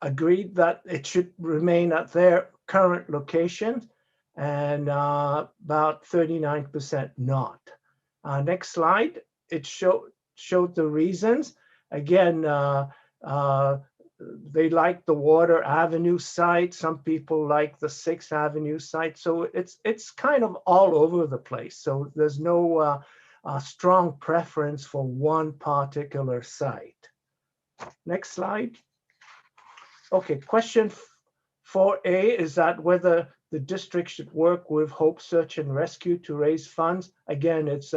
agreed that it should remain at their current location, and about 39% not. Next slide, it showed the reasons. Again, they like the Water Avenue site. Some people like the 6th Avenue site. So it's kind of all over the place. So there's no strong preference for one particular site. Next slide. Okay, question 4A is that whether the district should work with Hope Search and Rescue to raise funds. Again, it's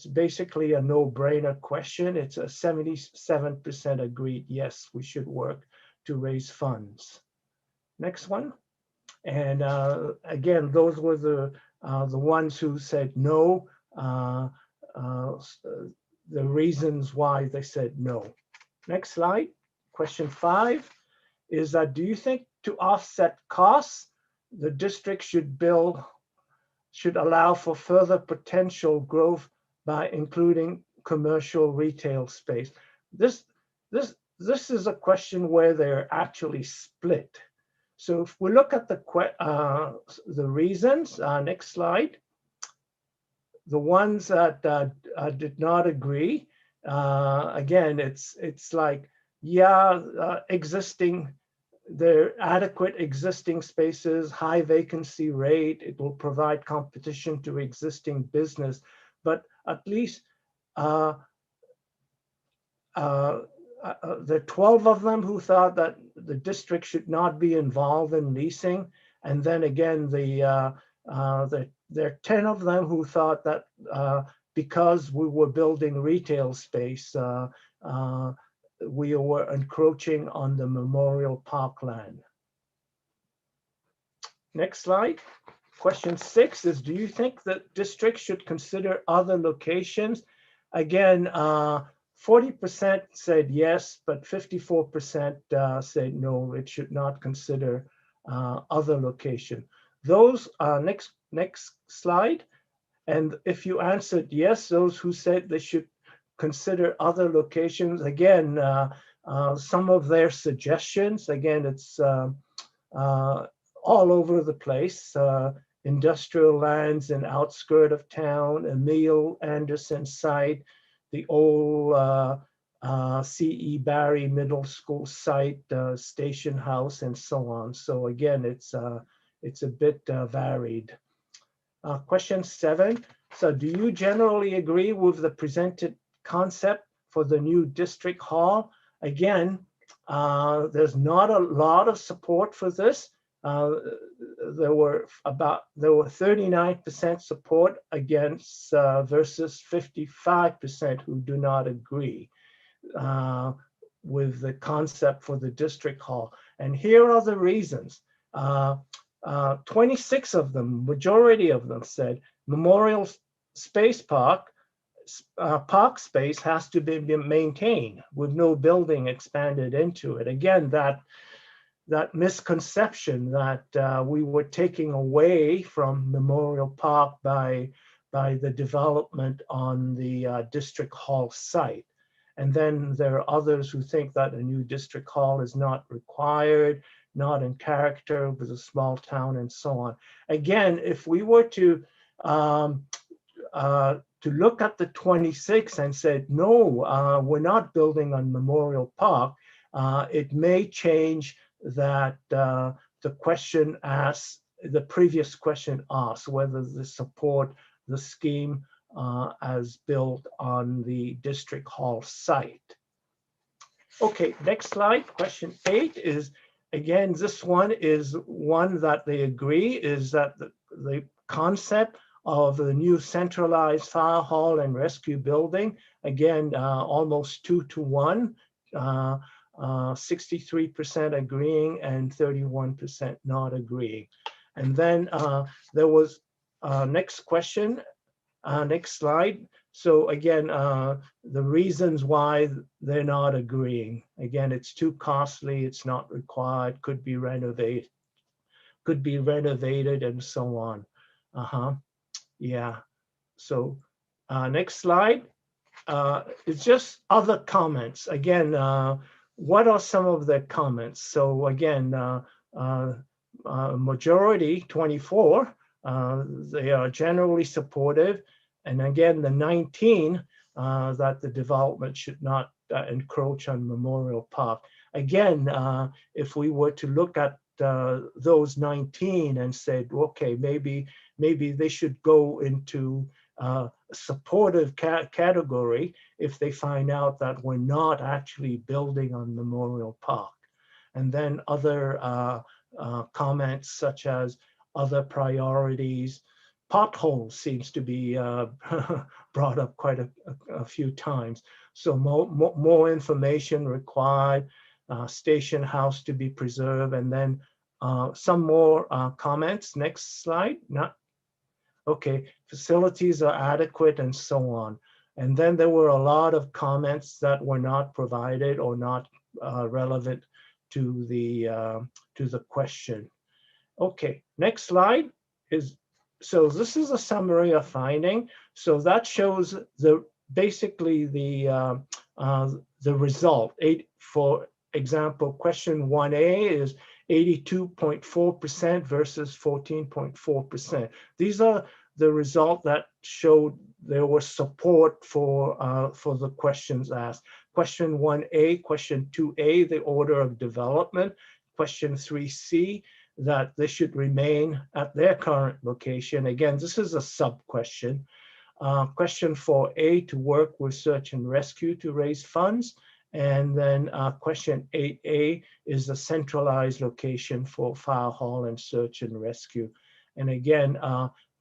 basically a no-brainer question. It's a 77% agreed, yes, we should work to raise funds. Next one. And again, those were the ones who said no, the reasons why they said no. Next slide. Question 5 is that, do you think to offset costs, the district should allow for further potential growth by including commercial retail space? This is a question where they're actually split. So if we look at the reasons, next slide, the ones that did not agree, again, it's like, yeah, there are adequate existing spaces, high vacancy rate, it will provide competition to existing business, but at least there are 12 of them who thought that the district should not be involved in leasing. And then again, there are 10 of them who thought that because we were building retail space, we were encroaching on the Memorial Park land. Next slide. Question 6 is, do you think that districts should consider other locations? Again, 40% said yes, but 54% said no, it should not consider other location. Those next slide. And if you answered yes, those who said they should consider other locations, again, some of their suggestions, again, it's all over the place. Industrial lands in outskirt of town, Emil Anderson site, the old C.E. Barry Middle School site, Station House, and so on. So again, it's a bit varied. Question 7. So do you generally agree with the presented concept for the new district hall? Again, there's not a lot of support for this. There were 39% support against versus 55% who do not agree with the concept for the district hall. And here are the reasons. 26 of them, majority of them, said Memorial Space Park space has to be maintained with no building expanded into it. Again, that misconception that we were taking away from Memorial Park by the development on the district hall site. And then there are others who think that a new district hall is not required, not in character with a small town, and so on. Again, if we were to look at the 26 and said, no, we're not building on Memorial Park, it may change that the question asked, the previous question asked, whether they support the scheme as built on the district hall site. Okay, next slide. Question 8 is, again, this one is one that they agree, is that the concept of the new centralized fire hall and rescue building, again, almost 2 to 1, 63% agreeing and 31% not agreeing. And then there was next question, next slide. So again, the reasons why they're not agreeing. Again, it's too costly, it's not required, could be renovated, and so on. Yeah. So next slide. It's just other comments. Again, what are some of the comments? So again, majority 24, they are generally supportive. And again, the 19 that the development should not encroach on Memorial Park. Again, if we were to look at those 19 and said, okay, maybe they should go into supportive category if they find out that we're not actually building on Memorial Park. And then other comments such as other priorities. Potholes seems to be brought up quite a few times. So more information required, station house to be preserved, and then some more comments. Next slide. Okay, facilities are adequate and so on. And then there were a lot of comments that were not provided or not relevant to the question. Okay, next slide is, so this is a summary of finding. So that shows basically the result. For example, question 1A is 82.4% versus 14.4%. These are the result that showed there was support for the questions asked. Question 1A, question 2A, the order of development. Question 3C, that they should remain at their current location. Again, this is a sub-question. Question 4A, to work with search and rescue to raise funds. And then question 8A is the centralized location for fire hall and search and rescue. And again,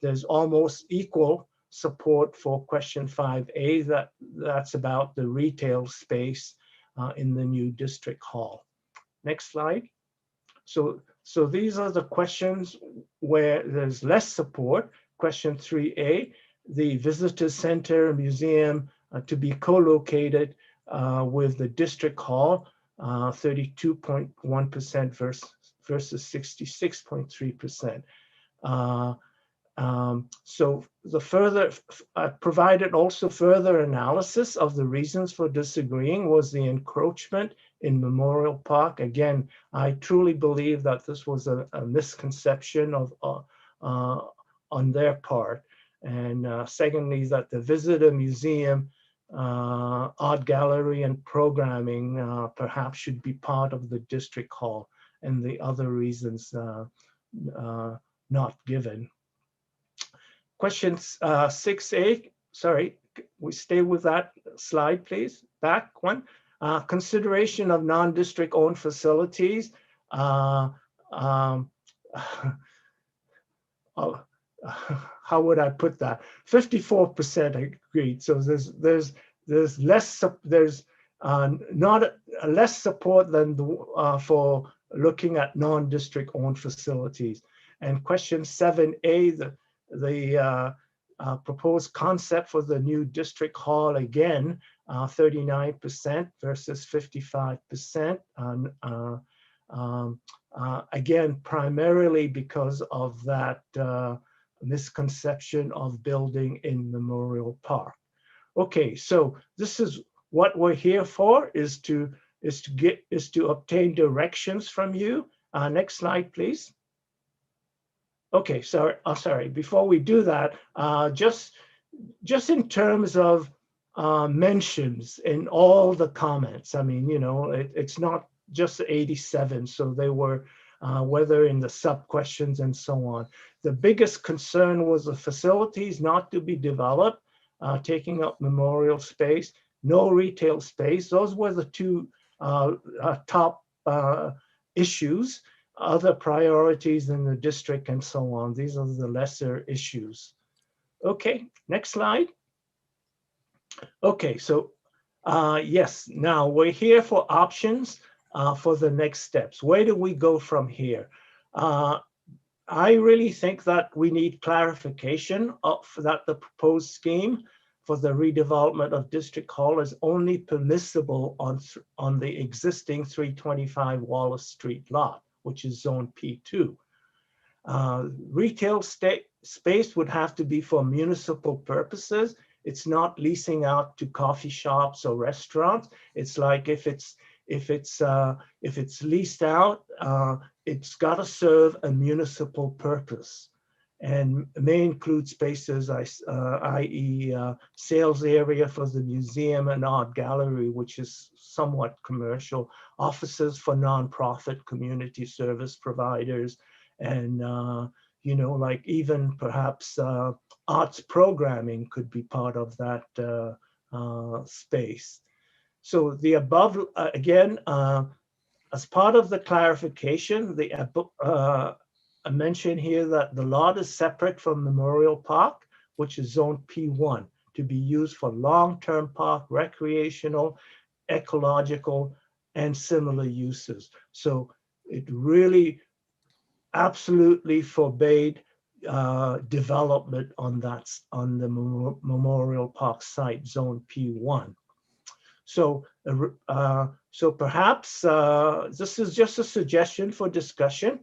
there's almost equal support for question 5A, that's about the retail space in the new district hall. Next slide. So these are the questions where there's less support. Question 3A, the visitor center museum to be co-located with the district hall, 32.1% versus 66.3%. So the further provided also further analysis of the reasons for disagreeing was the encroachment in Memorial Park. Again, I truly believe that this was a misconception on their part. And secondly, that the visitor museum, art gallery and programming perhaps should be part of the district hall, and the other reasons not given. Questions 6A, sorry, we stay with that slide, please. Back one. Consideration of non-district owned facilities. How would I put that? 54% agreed. So there's less, there's not less support than for looking at non-district owned facilities. And question 7A, the proposed concept for the new district hall, again, 39% versus 55%. Again, primarily because of that misconception of building in Memorial Park. Okay, so this is what we're here for, is to obtain directions from you. Next slide, please. Okay, sorry. Before we do that, just in terms of mentions in all the comments. I mean, you know, it's not just 87. So they were whether in the sub questions and so on. The biggest concern was the facilities not to be developed, taking up memorial space, no retail space. Those were the two top issues. Other priorities in the district and so on. These are the lesser issues. Okay, next slide. Okay, so yes, now we're here for options for the next steps. Where do we go from here? I really think that we need clarification of that the proposed scheme for the redevelopment of District Hall is only permissible on the existing 325 Wallace Street lot, which is zone P2. Retail space would have to be for municipal purposes. It's not leasing out to coffee shops or restaurants. It's like if it's leased out, it's got to serve a municipal purpose, and may include spaces, i.e. Sales area for the museum and art gallery, which is somewhat commercial, offices for nonprofit community service providers, and like even perhaps arts programming could be part of that space. So the above, again, as part of the clarification, I mentioned here that the lot is separate from Memorial Park, which is zone P1, to be used for long-term park, recreational, ecological, and similar uses. So it really absolutely forbade development on the Memorial Park site, zone P1. So perhaps this is just a suggestion for discussion.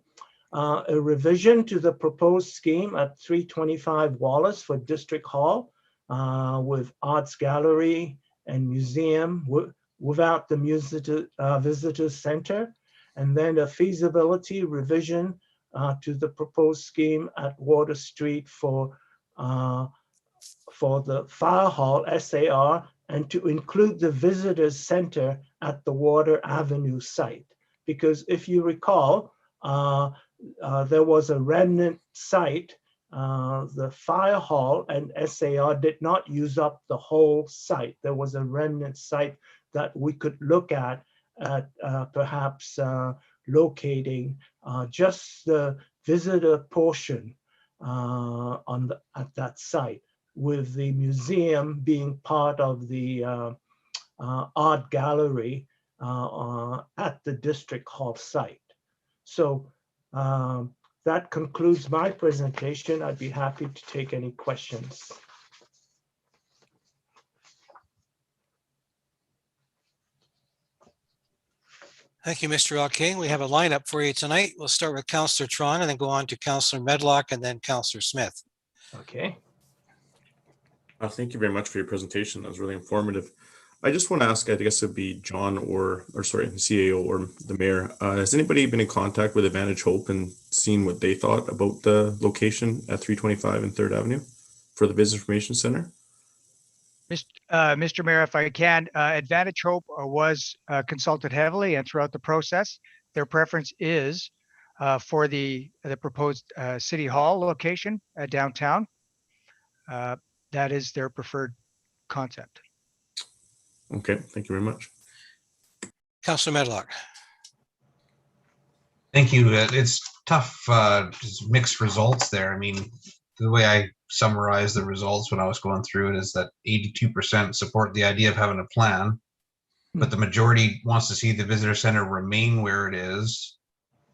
A revision to the proposed scheme at 325 Wallace for District Hall with arts gallery and museum without the visitor center, and then a feasibility revision to the proposed scheme at Water Street for the fire hall SAR, and to include the visitors center at the Water Avenue site. Because if you recall, there was a remnant site. The fire hall and SAR did not use up the whole site. There was a remnant site that we could look at perhaps locating just the visitor portion at that site, with the museum being part of the art gallery at the District Hall site. So that concludes my presentation. I'd be happy to take any questions. Thank you, Mr. King. We have a lineup for you tonight. We'll start with Councillor Tron and then go on to Councillor Medlock and then Councillor Smith. Okay. Thank you very much for your presentation. That was really informative. I just want to ask, I guess it'd be John or sorry, the CAO or the mayor. Has anybody been in contact with Advantage Hope and seen what they thought about the location at 325 and 3rd Avenue for the Business Information Center? Mr. Mayor, if I can, Advantage Hope was consulted heavily, and throughout the process, their preference is for the proposed City Hall location downtown. That is their preferred concept. Okay, thank you very much. Councillor Medlock. Thank you. It's tough, just mixed results there. I mean, the way I summarized the results when I was going through it is that 82% support the idea of having a plan, but the majority wants to see the visitor center remain where it is,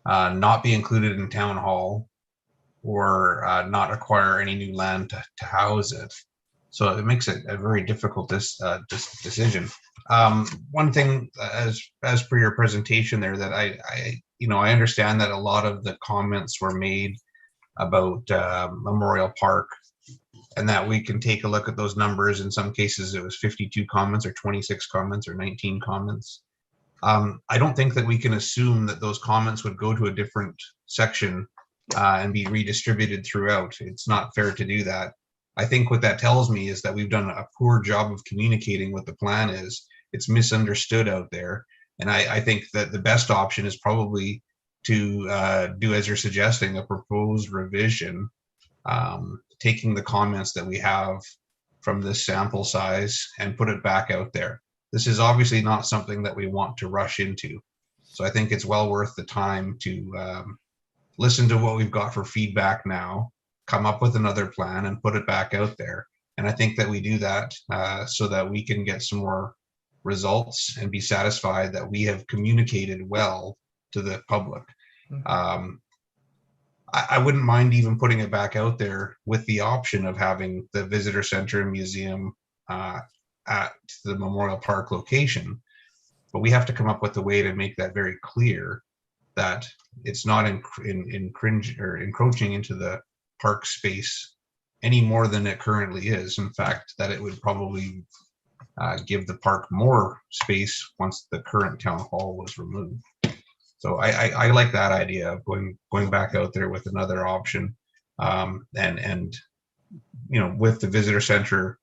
not be included in town hall, or not acquire any new land to house it. So it makes it a very difficult decision. One thing, as per your presentation there, that I understand that a lot of the comments were made about Memorial Park, and that we can take a look at those numbers. In some cases, it was 52 comments or 26 comments or 19 comments. I don't think that we can assume that those comments would go to a different section and be redistributed throughout. It's not fair to do that. I think what that tells me is that we've done a poor job of communicating what the plan is. It's misunderstood out there. And I think that the best option is probably to do, as you're suggesting, a proposed revision, taking the comments that we have from this sample size and put it back out there. This is obviously not something that we want to rush into. So I think it's well worth the time to listen to what we've got for feedback now, come up with another plan and put it back out there. And I think that we do that so that we can get some more results and be satisfied that we have communicated well to the public. I wouldn't mind even putting it back out there with the option of having the visitor center and museum at the Memorial Park location. But we have to come up with a way to make that very clear that it's not encroaching into the park space any more than it currently is. In fact, that it would probably give the park more space once the current town hall was removed. So I like that idea of going back out there with another option, and you know, with the visitor center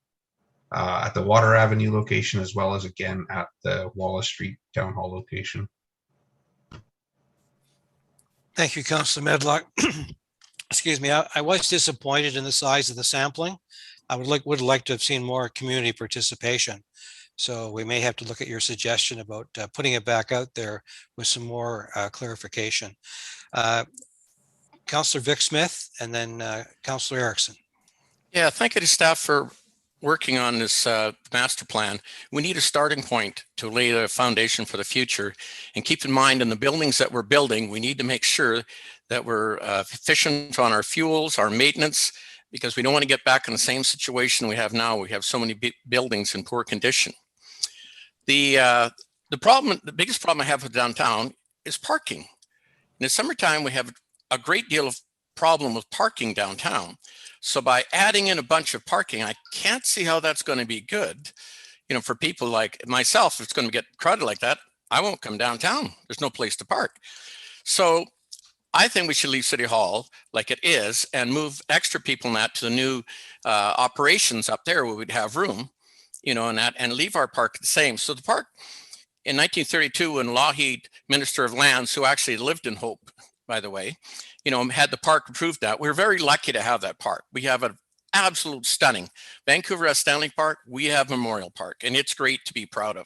at the Water Avenue location, as well as again at the Wallace Street Town Hall location. Thank you, Councillor Medlock. Excuse me, I was disappointed in the size of the sampling. I would like to have seen more community participation. So we may have to look at your suggestion about putting it back out there with some more clarification. Councillor Vic Smith and then Councillor Erickson. Yeah, thank you to staff for working on this master plan. We need a starting point to lay the foundation for the future. And keep in mind, in the buildings that we're building, we need to make sure that we're efficient on our fuels, our maintenance, because we don't want to get back in the same situation we have now. We have so many buildings in poor condition. The biggest problem I have with downtown is parking. In the summertime, we have a great deal of problem with parking downtown. So by adding in a bunch of parking, I can't see how that's going to be good. You know, for people like myself, if it's going to get crowded like that, I won't come downtown. There's no place to park. So I think we should leave City Hall like it is and move extra people in that to the new operations up there where we'd have room, you know, and leave our park the same. So the park in 1932, when Lougheed, Minister of Lands, who actually lived in Hope, by the way, you know, had the park approved that. We're very lucky to have that park. We have an absolute stunning Vancouver has Stanley Park. We have Memorial Park, and it's great to be proud of.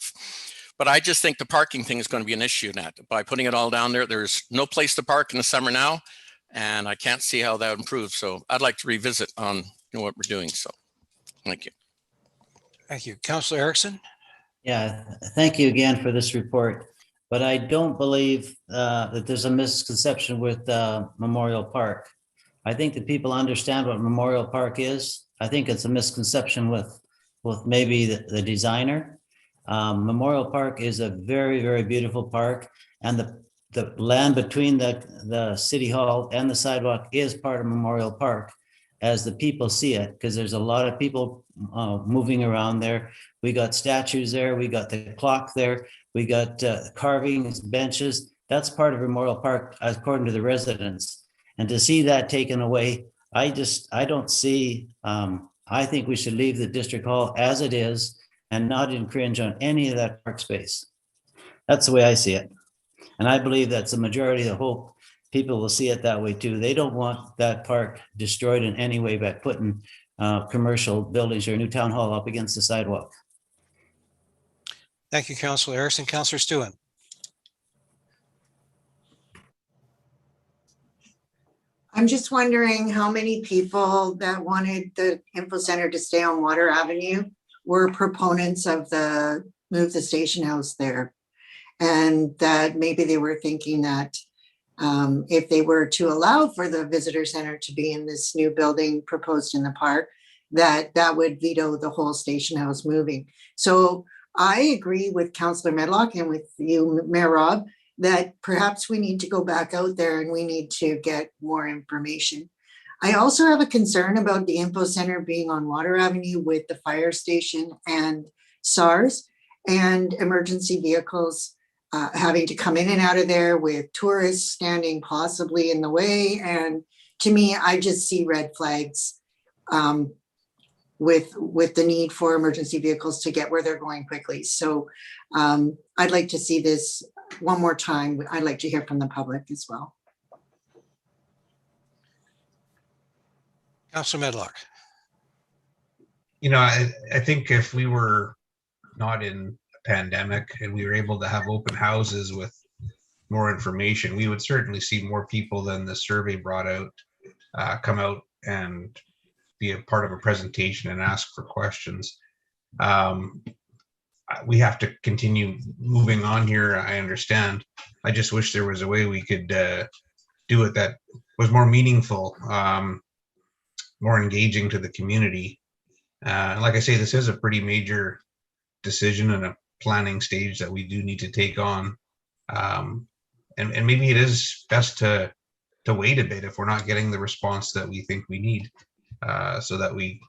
But I just think the parking thing is going to be an issue in that. By putting it all down there, there's no place to park in the summer now, and I can't see how that would improve. So I'd like to revisit on what we're doing. So thank you. Thank you. Councillor Erickson. Yeah, thank you again for this report. But I don't believe that there's a misconception with Memorial Park. I think that people understand what Memorial Park is. I think it's a misconception with maybe the designer. Memorial Park is a very, very beautiful park, and the land between the City Hall and the sidewalk is part of Memorial Park as the people see it, because there's a lot of people moving around there. We got statues there, we got the clock there, we got carvings, benches. That's part of Memorial Park according to the residents. And to see that taken away, I don't see, I think we should leave the District Hall as it is and not infringe on any of that park space. That's the way I see it. And I believe that's the majority of the Hope people will see it that way too. They don't want that park destroyed in any way by putting commercial buildings or a new town hall up against the sidewalk. Thank you, Councillor Erickson. Councillor Stewart. I'm just wondering how many people that wanted the info center to stay on Water Avenue were proponents of move the station house there. And that maybe they were thinking that if they were to allow for the visitor center to be in this new building proposed in the park, that would veto the whole station house moving. So I agree with Councillor Medlock and with you, Mayor Rob, that perhaps we need to go back out there and we need to get more information. I also have a concern about the info center being on Water Avenue with the fire station and SARS and emergency vehicles having to come in and out of there with tourists standing possibly in the way. And to me, I just see red flags with the need for emergency vehicles to get where they're going quickly. So I'd like to see this one more time. I'd like to hear from the public as well. Councillor Medlock. You know, I think if we were not in a pandemic and we were able to have open houses with more information, we would certainly see more people than the survey brought out come out and be a part of a presentation and ask for questions. We have to continue moving on here. I understand. I just wish there was a way we could do it that was more meaningful, more engaging to the community. And like I say, this is a pretty major decision and a planning stage that we do need to take on. And maybe it is best to wait a bit if we're not getting the response that we think we need, so that we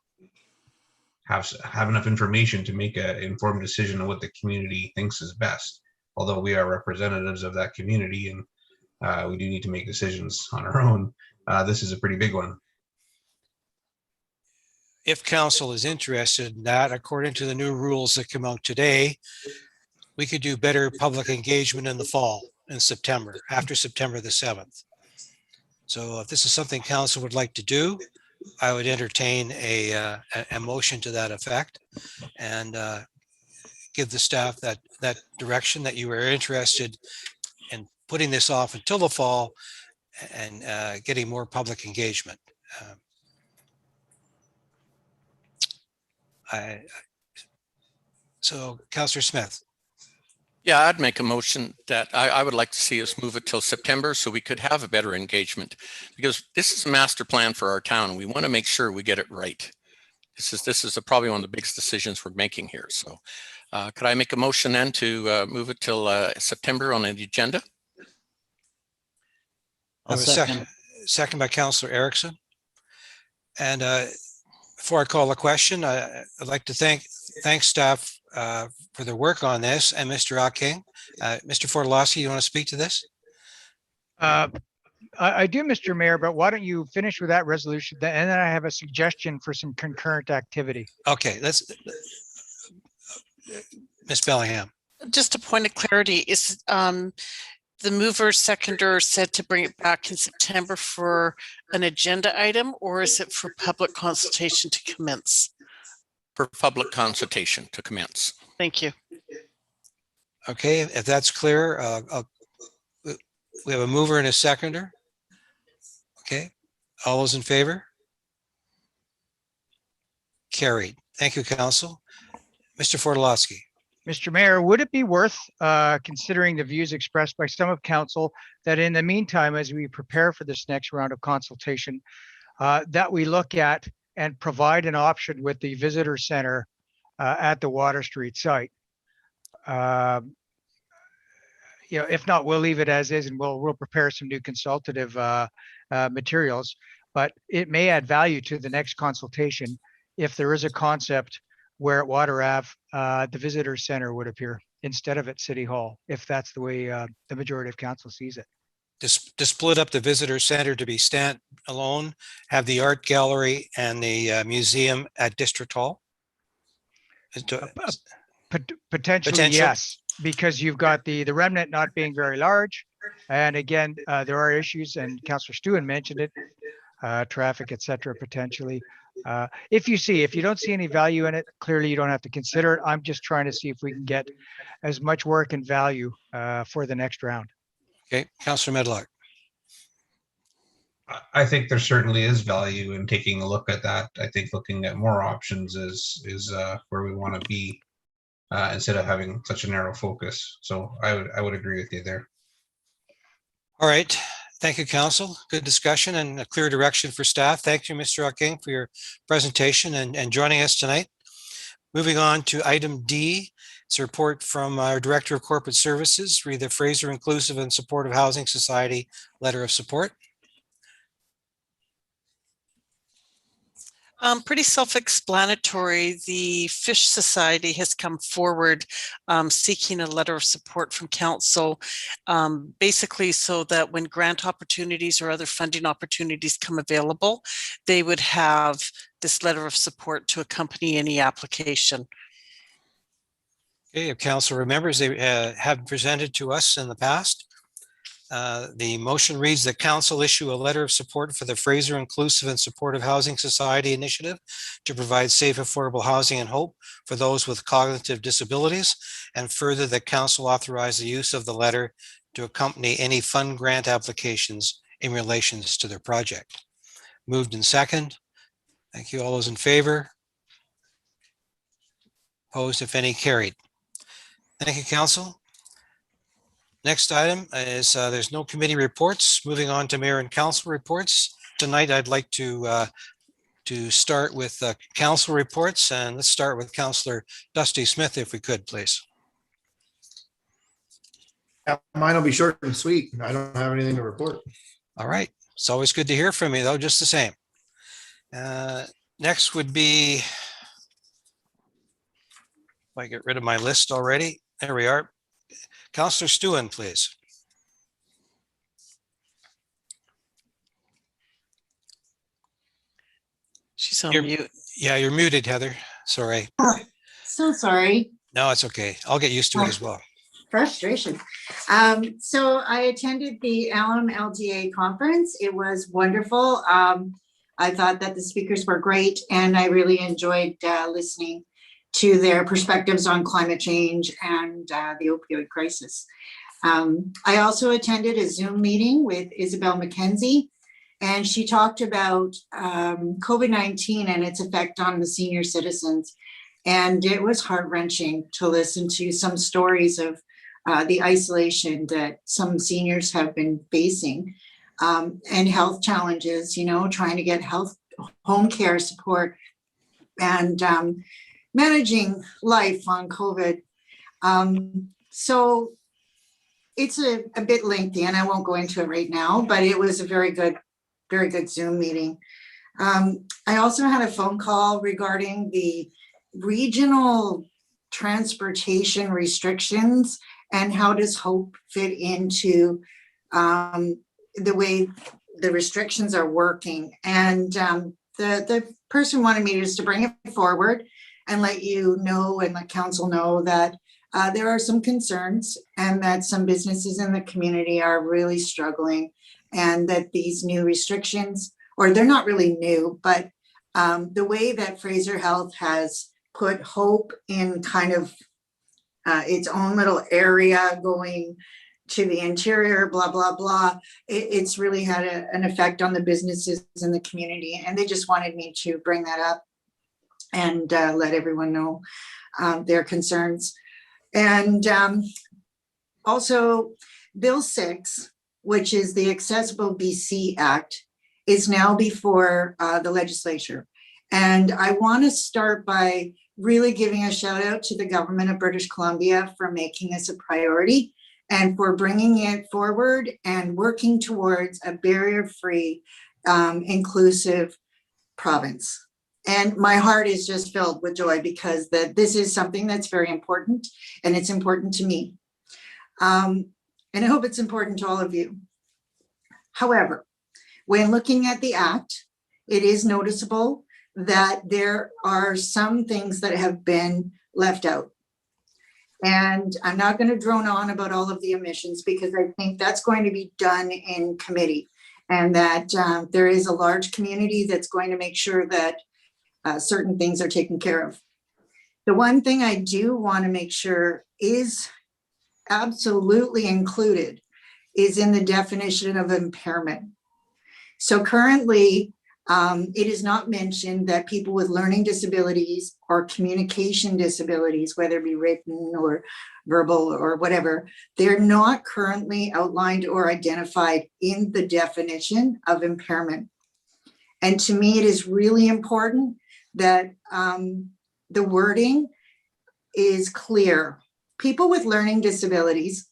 have enough information to make an informed decision on what the community thinks is best. Although we are representatives of that community and we do need to make decisions on our own, this is a pretty big one. If council is interested in that, according to the new rules that come out today, we could do better public engagement in the fall, in September, after September the 7th. So if this is something council would like to do, I would entertain a motion to that effect and give the staff that direction that you are interested in putting this off until the fall and getting more public engagement. So Councillor Smith. Yeah, I'd make a motion that I would like to see us move it till September so we could have a better engagement, because this is a master plan for our town. We want to make sure we get it right. This is probably one of the biggest decisions we're making here. So could I make a motion then to move it till September on the agenda? I have a second by Councillor Erickson. And before I call the question, I'd like to thank staff for their work on this, and Mr. King. Mr. Fortolowski, you want to speak to this? I do, Mr. Mayor, but why don't you finish with that resolution? And then I have a suggestion for some concurrent activity. Okay, let's, Ms. Bellingham. Just a point of clarity, is the mover seconder said to bring it back in September for an agenda item, or is it for public consultation to commence? For public consultation to commence. Thank you. Okay, if that's clear, we have a mover and a seconder. Okay, all those in favor? Carried. Thank you, Council. Mr. Fortolowski. Mr. Mayor, would it be worth considering the views expressed by some of council that in the meantime, as we prepare for this next round of consultation, that we look at and provide an option with the visitor center at the Water Street site? If not, we'll leave it as is and we'll prepare some new consultative materials, but it may add value to the next consultation if there is a concept where at Water Ave, the visitor center would appear instead of at City Hall, if that's the way the majority of council sees it. To split up the visitor center to be stand alone, have the art gallery and the museum at District Hall? Potentially, yes, because you've got the remnant not being very large. And again, there are issues, and Councillor Stewart mentioned it, traffic, et cetera, potentially. If you don't see any value in it, clearly you don't have to consider it. I'm just trying to see if we can get as much work and value for the next round. Okay, Councillor Medlock. I think there certainly is value in taking a look at that. I think looking at more options is where we want to be instead of having such a narrow focus. So I would agree with you there. All right. Thank you, Council. Good discussion and a clear direction for staff. Thank you, Mr. King, for your presentation and joining us tonight. Moving on to item D. It's a report from our Director of Corporate Services, read the Fraser Inclusive and Supportive Housing Society Letter of Support. Pretty self-explanatory. The Fish Society has come forward seeking a letter of support from council, basically so that when grant opportunities or other funding opportunities come available, they would have this letter of support to accompany any application. Okay, if council remembers, they have presented to us in the past. The motion reads that council issue a letter of support for the Fraser Inclusive and Supportive Housing Society initiative to provide safe, affordable housing and hope for those with cognitive disabilities, and further that council authorize the use of the letter to accompany any fund grant applications in relations to their project. Moved in second. Thank you. All those in favor? Opposed, if any, carried. Thank you, council. Next item is there's no committee reports. Moving on to mayor and council reports. Tonight, I'd like to to start with council reports, and let's start with Councillor Dusty Smith, if we could, please. Yeah, mine will be short and sweet. I don't have anything to report. All right. It's always good to hear from you, though, just the same. Next would be, if I get rid of my list already. There we are. Councillor Stewin, please. She's on You're- mute. Yeah, you're muted, Heather. Sorry. So sorry. No, it's okay. I'll get used to it as well. Frustration. So I attended the Alum LGA conference. It was wonderful. I thought that the speakers were great, and I really enjoyed listening to their perspectives on climate change and the opioid crisis. I also attended a Zoom meeting with Isabel McKenzie, and she talked about COVID-19 and its effect on the senior citizens. And it was heart-wrenching to listen to some stories of the isolation that some seniors have been facing, and health challenges, you know, trying to get home care support and managing life on COVID. So it's a bit lengthy, and I won't go into it right now, but it was a very good Zoom meeting. I also had a phone call regarding the regional transportation restrictions and how does HOPE fit into the way the restrictions are working. And the person wanted me just to bring it forward and let you know and let council know that there are some concerns and that some businesses in the community are really struggling, and that these new restrictions, or they're not really new, but the way that Fraser Health has put HOPE in kind of its own little area going to the interior, blah, blah, blah. It's really had an effect on the businesses in the community. And they just wanted me to bring that up and let everyone know their concerns. And also Bill 6, which is the Accessible BC Act, is now before the legislature. And I want to start by really giving a shout out to the government of British Columbia for making this a priority and for bringing it forward and working towards a barrier-free, inclusive province. And my heart is just filled with joy because this is something that's very important, and it's important to me. And I hope it's important to all of you. However, when looking at the act, it is noticeable that there are some things that have been left out. And I'm not going to drone on about all of the omissions because I think that's going to be done in committee, and that there is a large community that's going to make sure that certain things are taken care of. The one thing I do want to make sure is absolutely included is in the definition of impairment. So currently, it is not mentioned that people with learning disabilities or communication disabilities, whether it be written or verbal or whatever, they're not currently outlined or identified in the definition of impairment. And to me, it is really important that the wording is clear. People with learning disabilities,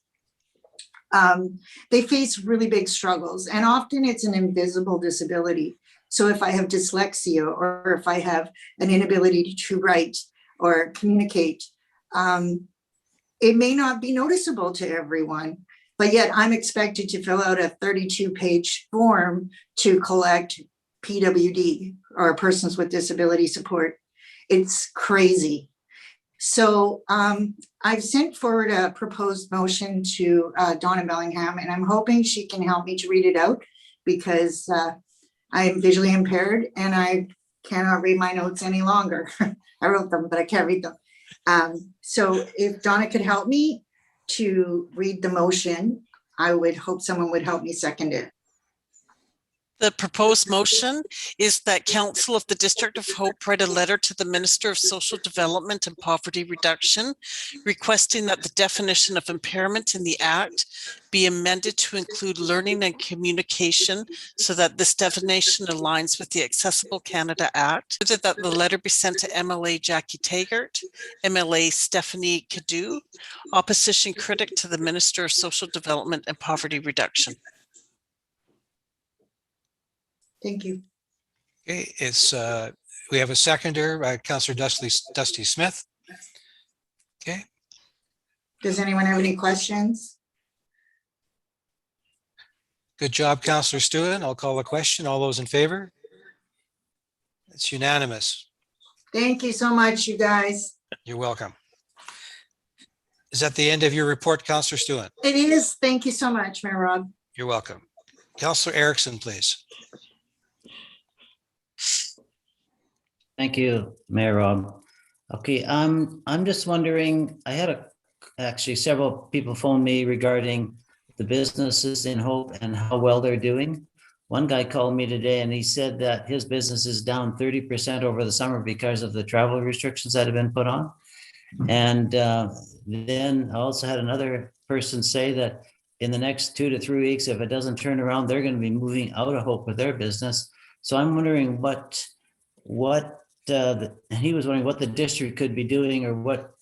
they face really big struggles, and often it's an invisible disability. So if I have dyslexia, or if I have an inability to write or communicate, it may not be noticeable to everyone, but yet I'm expected to fill out a 32-page form to collect PWD, or persons with disability support. It's crazy. So I've sent forward a proposed motion to Donna Bellingham, and I'm hoping she can help me to read it out because I am visually impaired and I cannot read my notes any longer. I wrote them, but I can't read them. So if Donna could help me to read the motion, I would hope someone would help me second it. The proposed motion is that Council of the District of Hope write a letter to the Minister of Social Development and Poverty Reduction requesting that the definition of impairment in the Act be amended to include learning and communication so that this definition aligns with the Accessible Canada Act. That the letter be sent to MLA Jackie Taggart, MLA Stephanie Cadieux, opposition critic to the Minister of Social Development and Poverty Reduction. Thank you. Okay, it's, we have a seconder, Councillor Dusty Smith. Okay, Does anyone have any questions? good job, Councillor Stewart. I'll call a question. All those in favor? It's unanimous. Thank you so much, you guys. You're welcome. Is that the end of your report, Councillor Stewart? It is. Thank you so much, Mayor Rob. You're welcome. Councillor Erickson, please. Thank you, Mayor Rob. Okay, I'm just wondering, I had actually several people phone me regarding the businesses in Hope and how well they're doing. One guy called me today and he said that his business is down 30% over the summer because of the travel restrictions that have been put on. And then I also had another person say that in the next 2 to 3 weeks, if it doesn't turn around, they're going to be moving out of Hope with their business. So I'm wondering what he was wondering what the district could be doing or what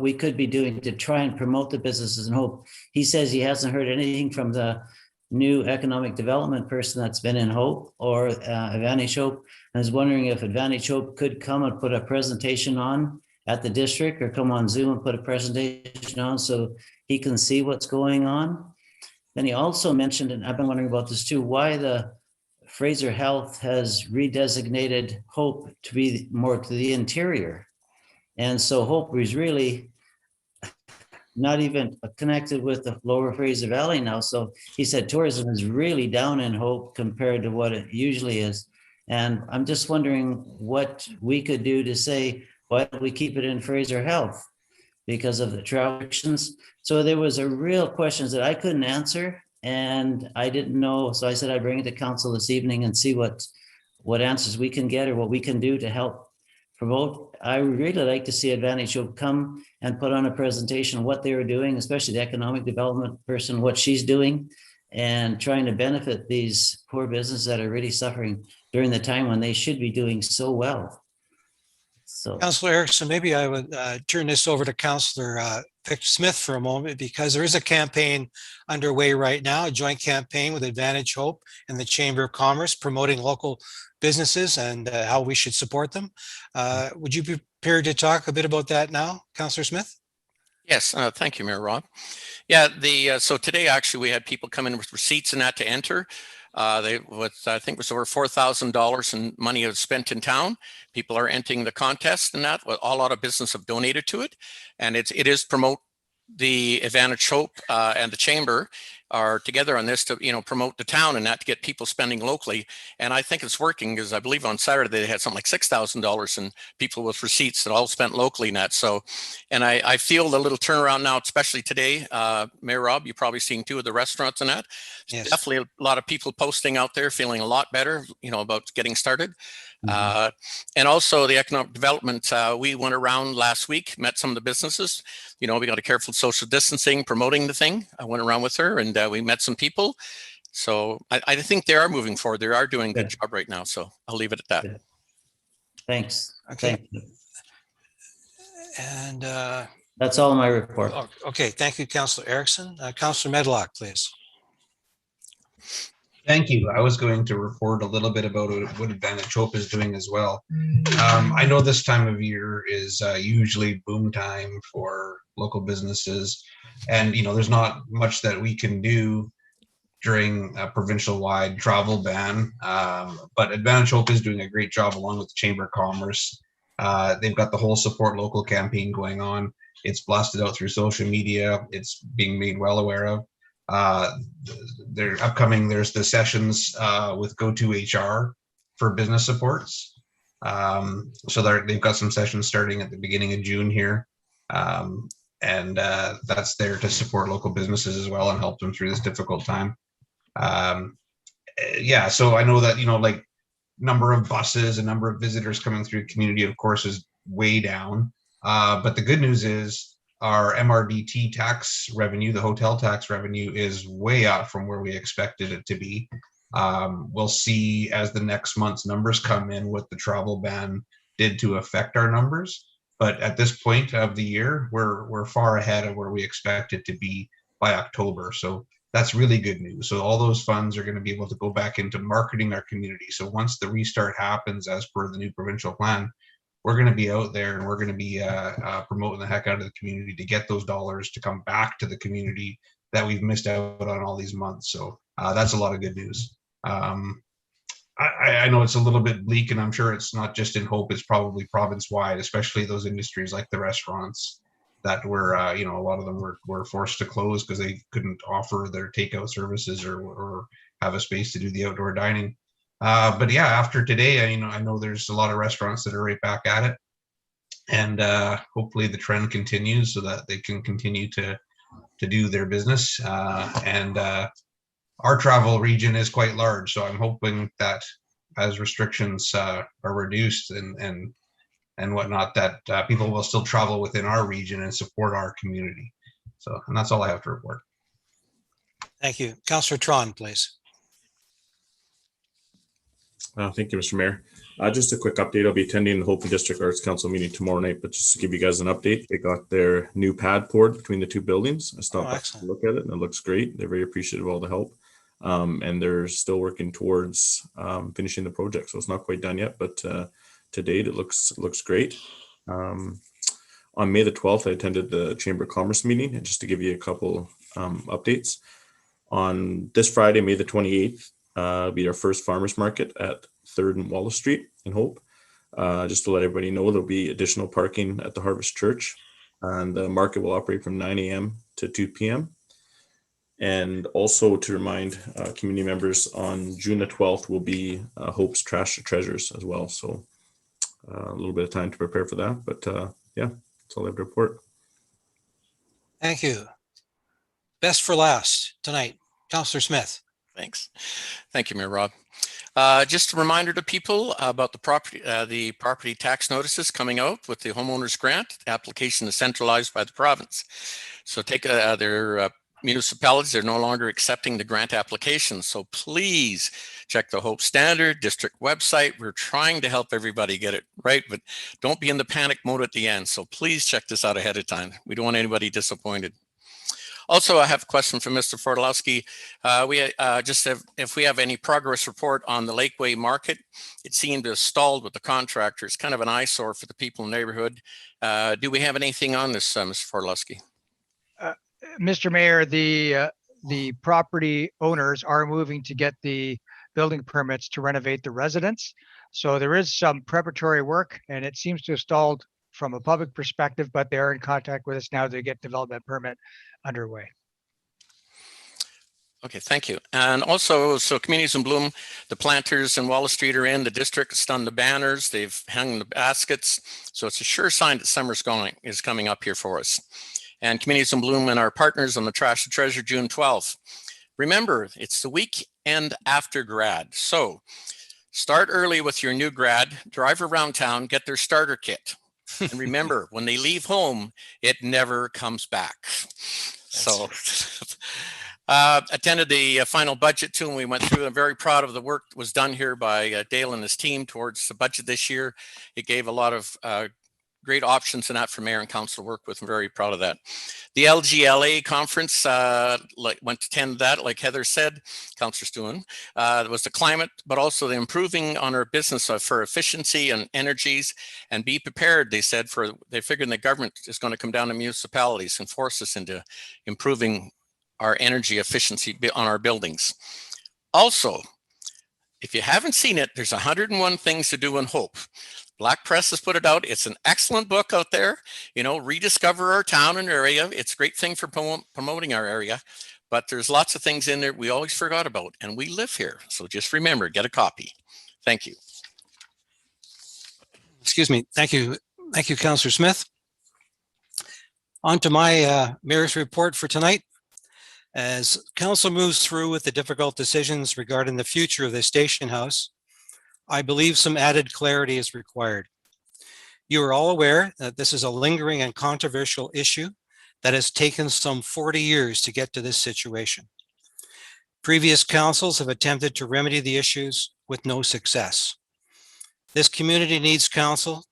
we could be doing to try and promote the businesses in Hope. He says he hasn't heard anything from the new economic development person that's been in Hope or Advantage Hope, and is wondering if Advantage Hope could come and put a presentation on at the district or come on Zoom and put a presentation on so he can see what's going on. Then he also mentioned, and I've been wondering about this too, why the Fraser Health has redesignated Hope to be more to the interior. And so Hope is really not even connected with the lower Fraser Valley now. So he said tourism is really down in Hope compared to what it usually is. And I'm just wondering what we could do to say, why don't we keep it in Fraser Health because of the travel restrictions? So there was a real questions that I couldn't answer. And I didn't know, so I said I'd bring it to council this evening and see what answers we can get or what we can do to help promote. I would really like to see Advantage Hope come and put on a presentation of what they were doing, especially the economic development person, what she's doing, and trying to benefit these poor businesses that are really suffering during the time when they should be doing so well. So, Councillor Erickson, maybe I would turn this over to Councillor Victor Smith for a moment, because there is a campaign underway right now, a joint campaign with Advantage Hope and the Chamber of Commerce promoting local businesses and how we should support them. Would you be prepared to talk a bit about that now, Councillor Smith? Yes, thank you, Mayor Rob. Yeah, so today actually we had people come in with receipts and that to enter. I think it was over $4,000 in money was spent in town. People are entering the contest and that. A lot of business have donated to it, and it is promote the Advantage Hope and the Chamber are together on this to promote the town and that, to get people spending locally. And I think it's working, because I believe on Saturday they had something like $6,000 in people with receipts that all spent locally in that. So, and I feel the little turnaround now, especially today, Mayor Rob, you've probably seen two of the restaurants and that. Yes. Definitely a lot of people posting out there feeling a lot better, about getting started. And also the economic development, we went around last week, met some of the businesses. We got a careful social distancing, promoting the thing. I went around with her and we met some people. So I think they are moving forward. They are doing a good job right now. So I'll leave it at that. Good. Thanks. Okay. Thank you. And That's all my report. okay, thank you, Councillor Erickson. Councillor Medlock, please. Thank you. I was going to report a little bit about what Advantage Hope is doing as well. I know this time of year is usually boom time for local businesses, and there's not much that we can do during a provincial-wide travel ban. But Advantage Hope is doing a great job along with the Chamber of Commerce. They've got the whole Support Local campaign going on. It's blasted out through social media. It's being made well aware of. They're upcoming. There's the sessions with GoToHR for business supports. So they've got some sessions starting at the beginning of June here. And that's there to support local businesses as well and help them through this difficult time. yeah, so I know that, like number of buses and number of visitors coming through the community, of course, is way down. But the good news is our MRDT tax revenue, the hotel tax revenue, is way up from where we expected it to be. We'll see as the next month's numbers come in what the travel ban did to affect our numbers. But at this point of the year, we're far ahead of where we expect it to be by October. So that's really good news. So all those funds are going to be able to go back into marketing our community. So once the restart happens, as per the new provincial plan, we're going to be out there and we're going to be promoting the heck out of the community to get those dollars to come back to the community that we've missed out on all these months. So that's a lot of good news. I know it's a little bit bleak, and I'm sure it's not just in Hope, it's probably province-wide, especially those industries like the restaurants that were, a lot of them were forced to close because they couldn't offer their takeout services or have a space to do the outdoor dining. But yeah, after today, I know there's a lot of restaurants that are right back at it, and hopefully the trend continues so that they can continue to do their business. And our travel region is quite large, so I'm hoping that as restrictions are reduced and whatnot, that people will still travel within our region and support our community. So, and that's all I have to report. Thank you. Councillor Tron, please. Thank you, Mr. Mayor. Just a quick update. I'll be attending the Hope and District Arts Council meeting tomorrow night, but just to give you guys an update, they got their new pad poured between the two buildings. I stopped by to look at it and it looks great. They're very appreciative of all the help. And they're still working towards finishing the project. So it's not quite done yet, but to date, it looks great. On May the 12th, I attended the Chamber of Commerce meeting, and just to give you a couple updates. On this Friday, May the 28th, will be our first farmers market at 3rd and Wallace Street in Hope. Just to let everybody know, there'll be additional parking at the Harvest Church, and the market will operate from 9 a.m. to 2 p.m. And also to remind community members, on June the 12th will be Hope's Trash to Treasures as well. So a little bit of time to prepare for that, but yeah, that's all I have to report. Thank you. Best for last tonight, Councillor Smith. Thanks. Thank you, Mayor Rob. Just a reminder to people about the property tax notices coming out with the homeowners grant. The application is centralized by the province. So take their municipalities are no longer accepting the grant applications. So please check the Hope Standard District website. We're trying to help everybody get it right, but don't be in the panic mode at the end. So please check this out ahead of time. We don't want anybody disappointed. Also, I have a question for Mr. Fortalowski. If we have any progress report on the Lakeway Market. It seemed to have stalled with the contractor. It's kind of an eyesore for the people in the neighborhood. Do we have anything on this, Mr. Fortalowski? Mr. Mayor, the property owners are moving to get the building permits to renovate the residence. So there is some preparatory work, and it seems to have stalled from a public perspective, but they are in contact with us now to get development permit underway. Okay, thank you. And also, so Communities in Bloom, the planters in Wallace Street are in, the district has done the banners, they've hung the baskets. So it's a sure sign that summer's is coming up here for us. And Communities in Bloom and our partners on the Trash to Treasure, June 12th. Remember, it's the weekend after grad. So start early with your new grad, drive around town, get their starter kit. And remember, when they leave home, it never comes back. So attended the final budget too, and we went through. I'm very proud of the work that was done here by Dale and his team towards the budget this year. It gave a lot of great options in that for mayor and council to work with. I'm very proud of that. The LGLA conference, went to attend that, like Heather said, Councillor Stewin. It was the climate, but also the improving on our business for efficiency and energies, and be prepared, they said, they figured the government is going to come down to municipalities and force us into improving our energy efficiency on our buildings. Also, if you haven't seen it, there's 101 Things to Do in Hope. Black Press has put it out. It's an excellent book out there. Rediscover our town and area. It's a great thing for promoting our area, but there's lots of things in there we always forgot about, and we live here. So just remember, get a copy. Thank you. Excuse me. Thank you. Thank you, Councillor Smith. On to my mayor's report for tonight. As council moves through with the difficult decisions regarding the future of the station house, I believe some added clarity is required. You are all aware that this is a lingering and controversial issue that has taken some 40 years to get to this situation. Previous councils have attempted to remedy the issues with no success. This community needs council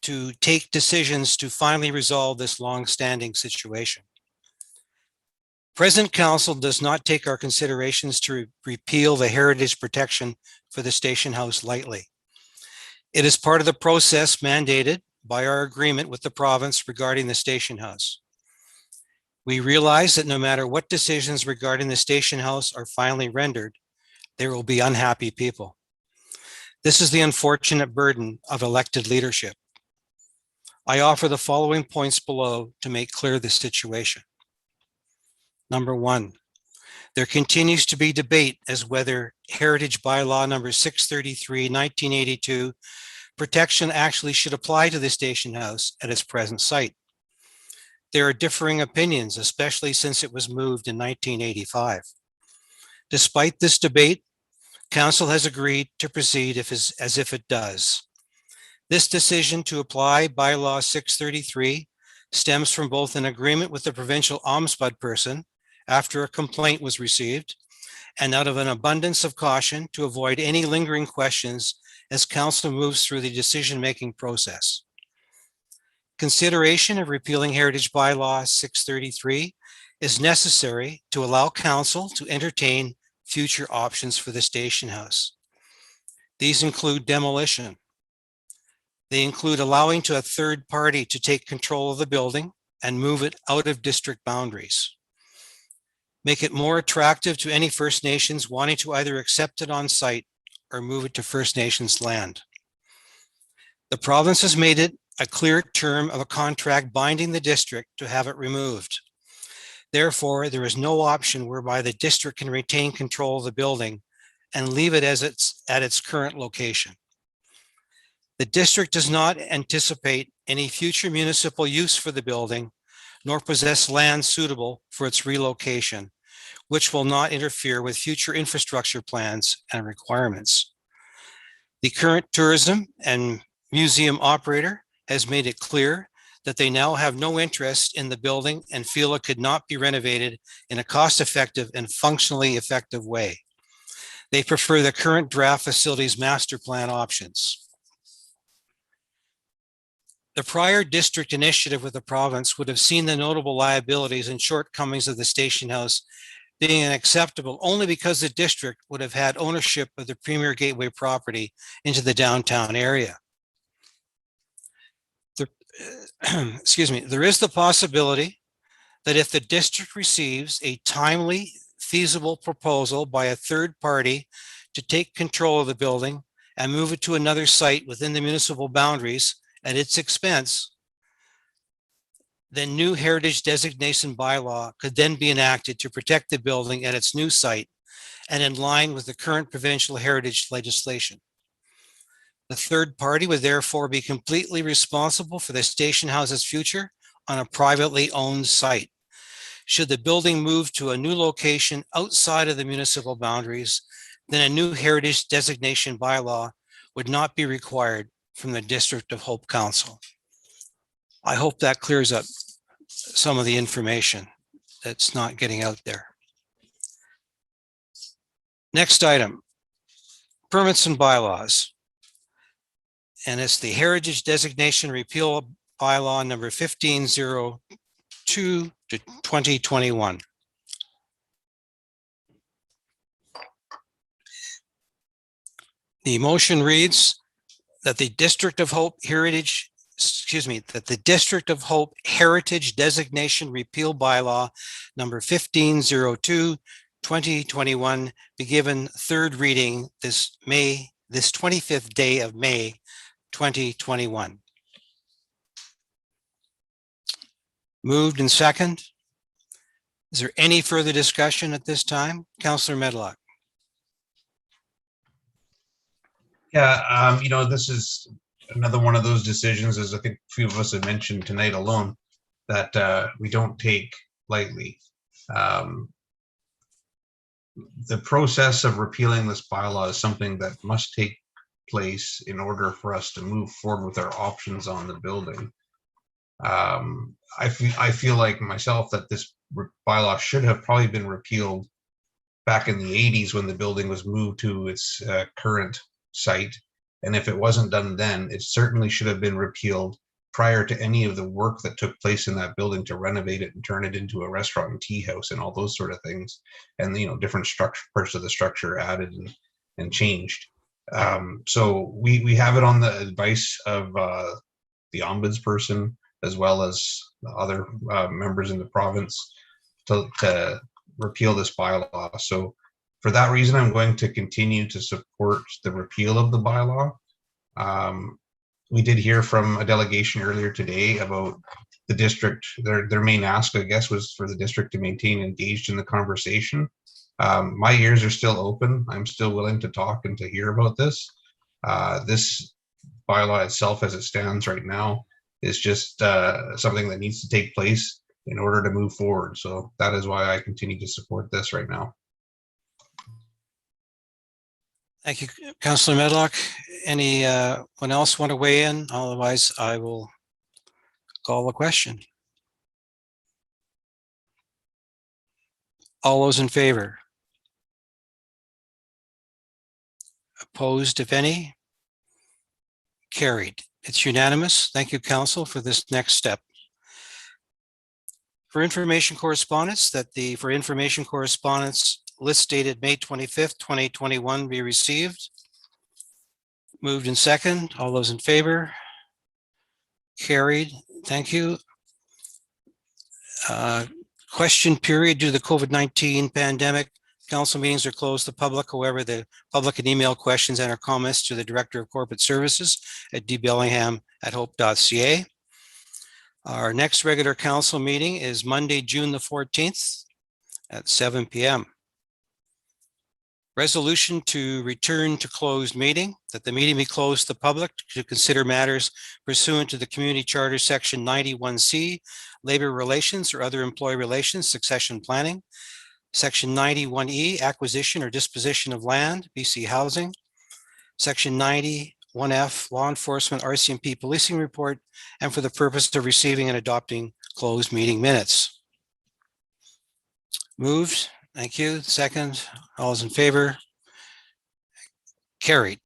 to take decisions to finally resolve this long-standing situation. Present council does not take our considerations to repeal the heritage protection for the station house lightly. It is part of the process mandated by our agreement with the province regarding the station house. We realize that no matter what decisions regarding the station house are finally rendered, there will be unhappy people. This is the unfortunate burden of elected leadership. I offer the following points below to make clear the situation. Number one, there continues to be debate as whether Heritage Bylaw number 633, 1982 protection actually should apply to the station house at its present site. There are differing opinions, especially since it was moved in 1985. Despite this debate, council has agreed to proceed as if it does. This decision to apply Bylaw 633 stems from both an agreement with the provincial ombudsperson after a complaint was received, and out of an abundance of caution to avoid any lingering questions as council moves through the decision-making process. Consideration of repealing Heritage Bylaw 633 is necessary to allow council to entertain future options for the station house. These include demolition. They include allowing to a third party to take control of the building and move it out of district boundaries. Make it more attractive to any First Nations wanting to either accept it on site or move it to First Nations land. The province has made it a clear term of a contract binding the district to have it removed. Therefore, there is no option whereby the district can retain control of the building and leave it as at its current location. The district does not anticipate any future municipal use for the building, nor possess land suitable for its relocation, which will not interfere with future infrastructure plans and requirements. The current tourism and museum operator has made it clear that they now have no interest in the building and feel it could not be renovated in a cost-effective and functionally effective way. They prefer the current draft facilities master plan options. The prior district initiative with the province would have seen the notable liabilities and shortcomings of the station house being unacceptable only because the district would have had ownership of the Premier Gateway property into the downtown area. There is the possibility that if the district receives a timely, feasible proposal by a third party to take control of the building and move it to another site within the municipal boundaries at its expense, then new heritage designation bylaw could then be enacted to protect the building at its new site and in line with the current provincial heritage legislation. The third party would therefore be completely responsible for the station house's future on a privately owned site. Should the building move to a new location outside of the municipal boundaries, then a new heritage designation bylaw would not be required from the District of Hope Council. I hope that clears up some of the information that's not getting out there. Next item, permits and bylaws. And it's the Heritage Designation Repeal Bylaw number 1502 to 2021. The motion reads that the District of Hope Heritage Designation Repeal Bylaw number 1502, 2021 be given third reading this 25th day of May, 2021. Moved and second. Is there any further discussion at this time? Councillor Medlock. Yeah, this is another one of those decisions, as I think a few of us have mentioned tonight alone, that we don't take lightly. The process of repealing this bylaw is something that must take place in order for us to move forward with our options on the building. I feel like myself that this bylaw should have probably been repealed back in the 80s when the building was moved to its current site. And if it wasn't done then, it certainly should have been repealed prior to any of the work that took place in that building to renovate it and turn it into a restaurant and tea house and all those sort of things. And, you know, different parts of the structure added and changed. So we have it on the advice of the ombudsperson, as well as other members in the province to repeal this bylaw. So for that reason, I'm going to continue to support the repeal of the bylaw. We did hear from a delegation earlier today about the district. Their main ask, I guess, was for the district to maintain engaged in the conversation. My ears are still open. I'm still willing to talk and to hear about this. This bylaw itself, as it stands right now, is just something that needs to take place in order to move forward. So that is why I continue to support this right now. Thank you, Councillor Medlock. Anyone else want to weigh in? Otherwise, I will call the question. All those in favor? Opposed, if any? Carried. It's unanimous. Thank you, Council, for this next step. For information correspondence, for information correspondence, list dated May 25th, 2021 be received. Moved and second. All those in favor? Carried. Thank you. Question period due to the COVID-19 pandemic. Council meetings are closed to public. However, the public can email questions and or comments to the Director of Corporate Services at dbellingham@hope.ca. Our next regular council meeting is Monday, June the 14th at 7 p.m. Resolution to return to closed meeting, that the meeting be closed to the public to consider matters pursuant to the Community Charter Section 91C, Labor Relations or other employee relations, succession planning. Section 91E, acquisition or disposition of land, BC Housing. Section 91F, law enforcement, RCMP policing report, and for the purpose of receiving and adopting closed meeting minutes. Moved. Thank you. Second. All those in favor? Carried.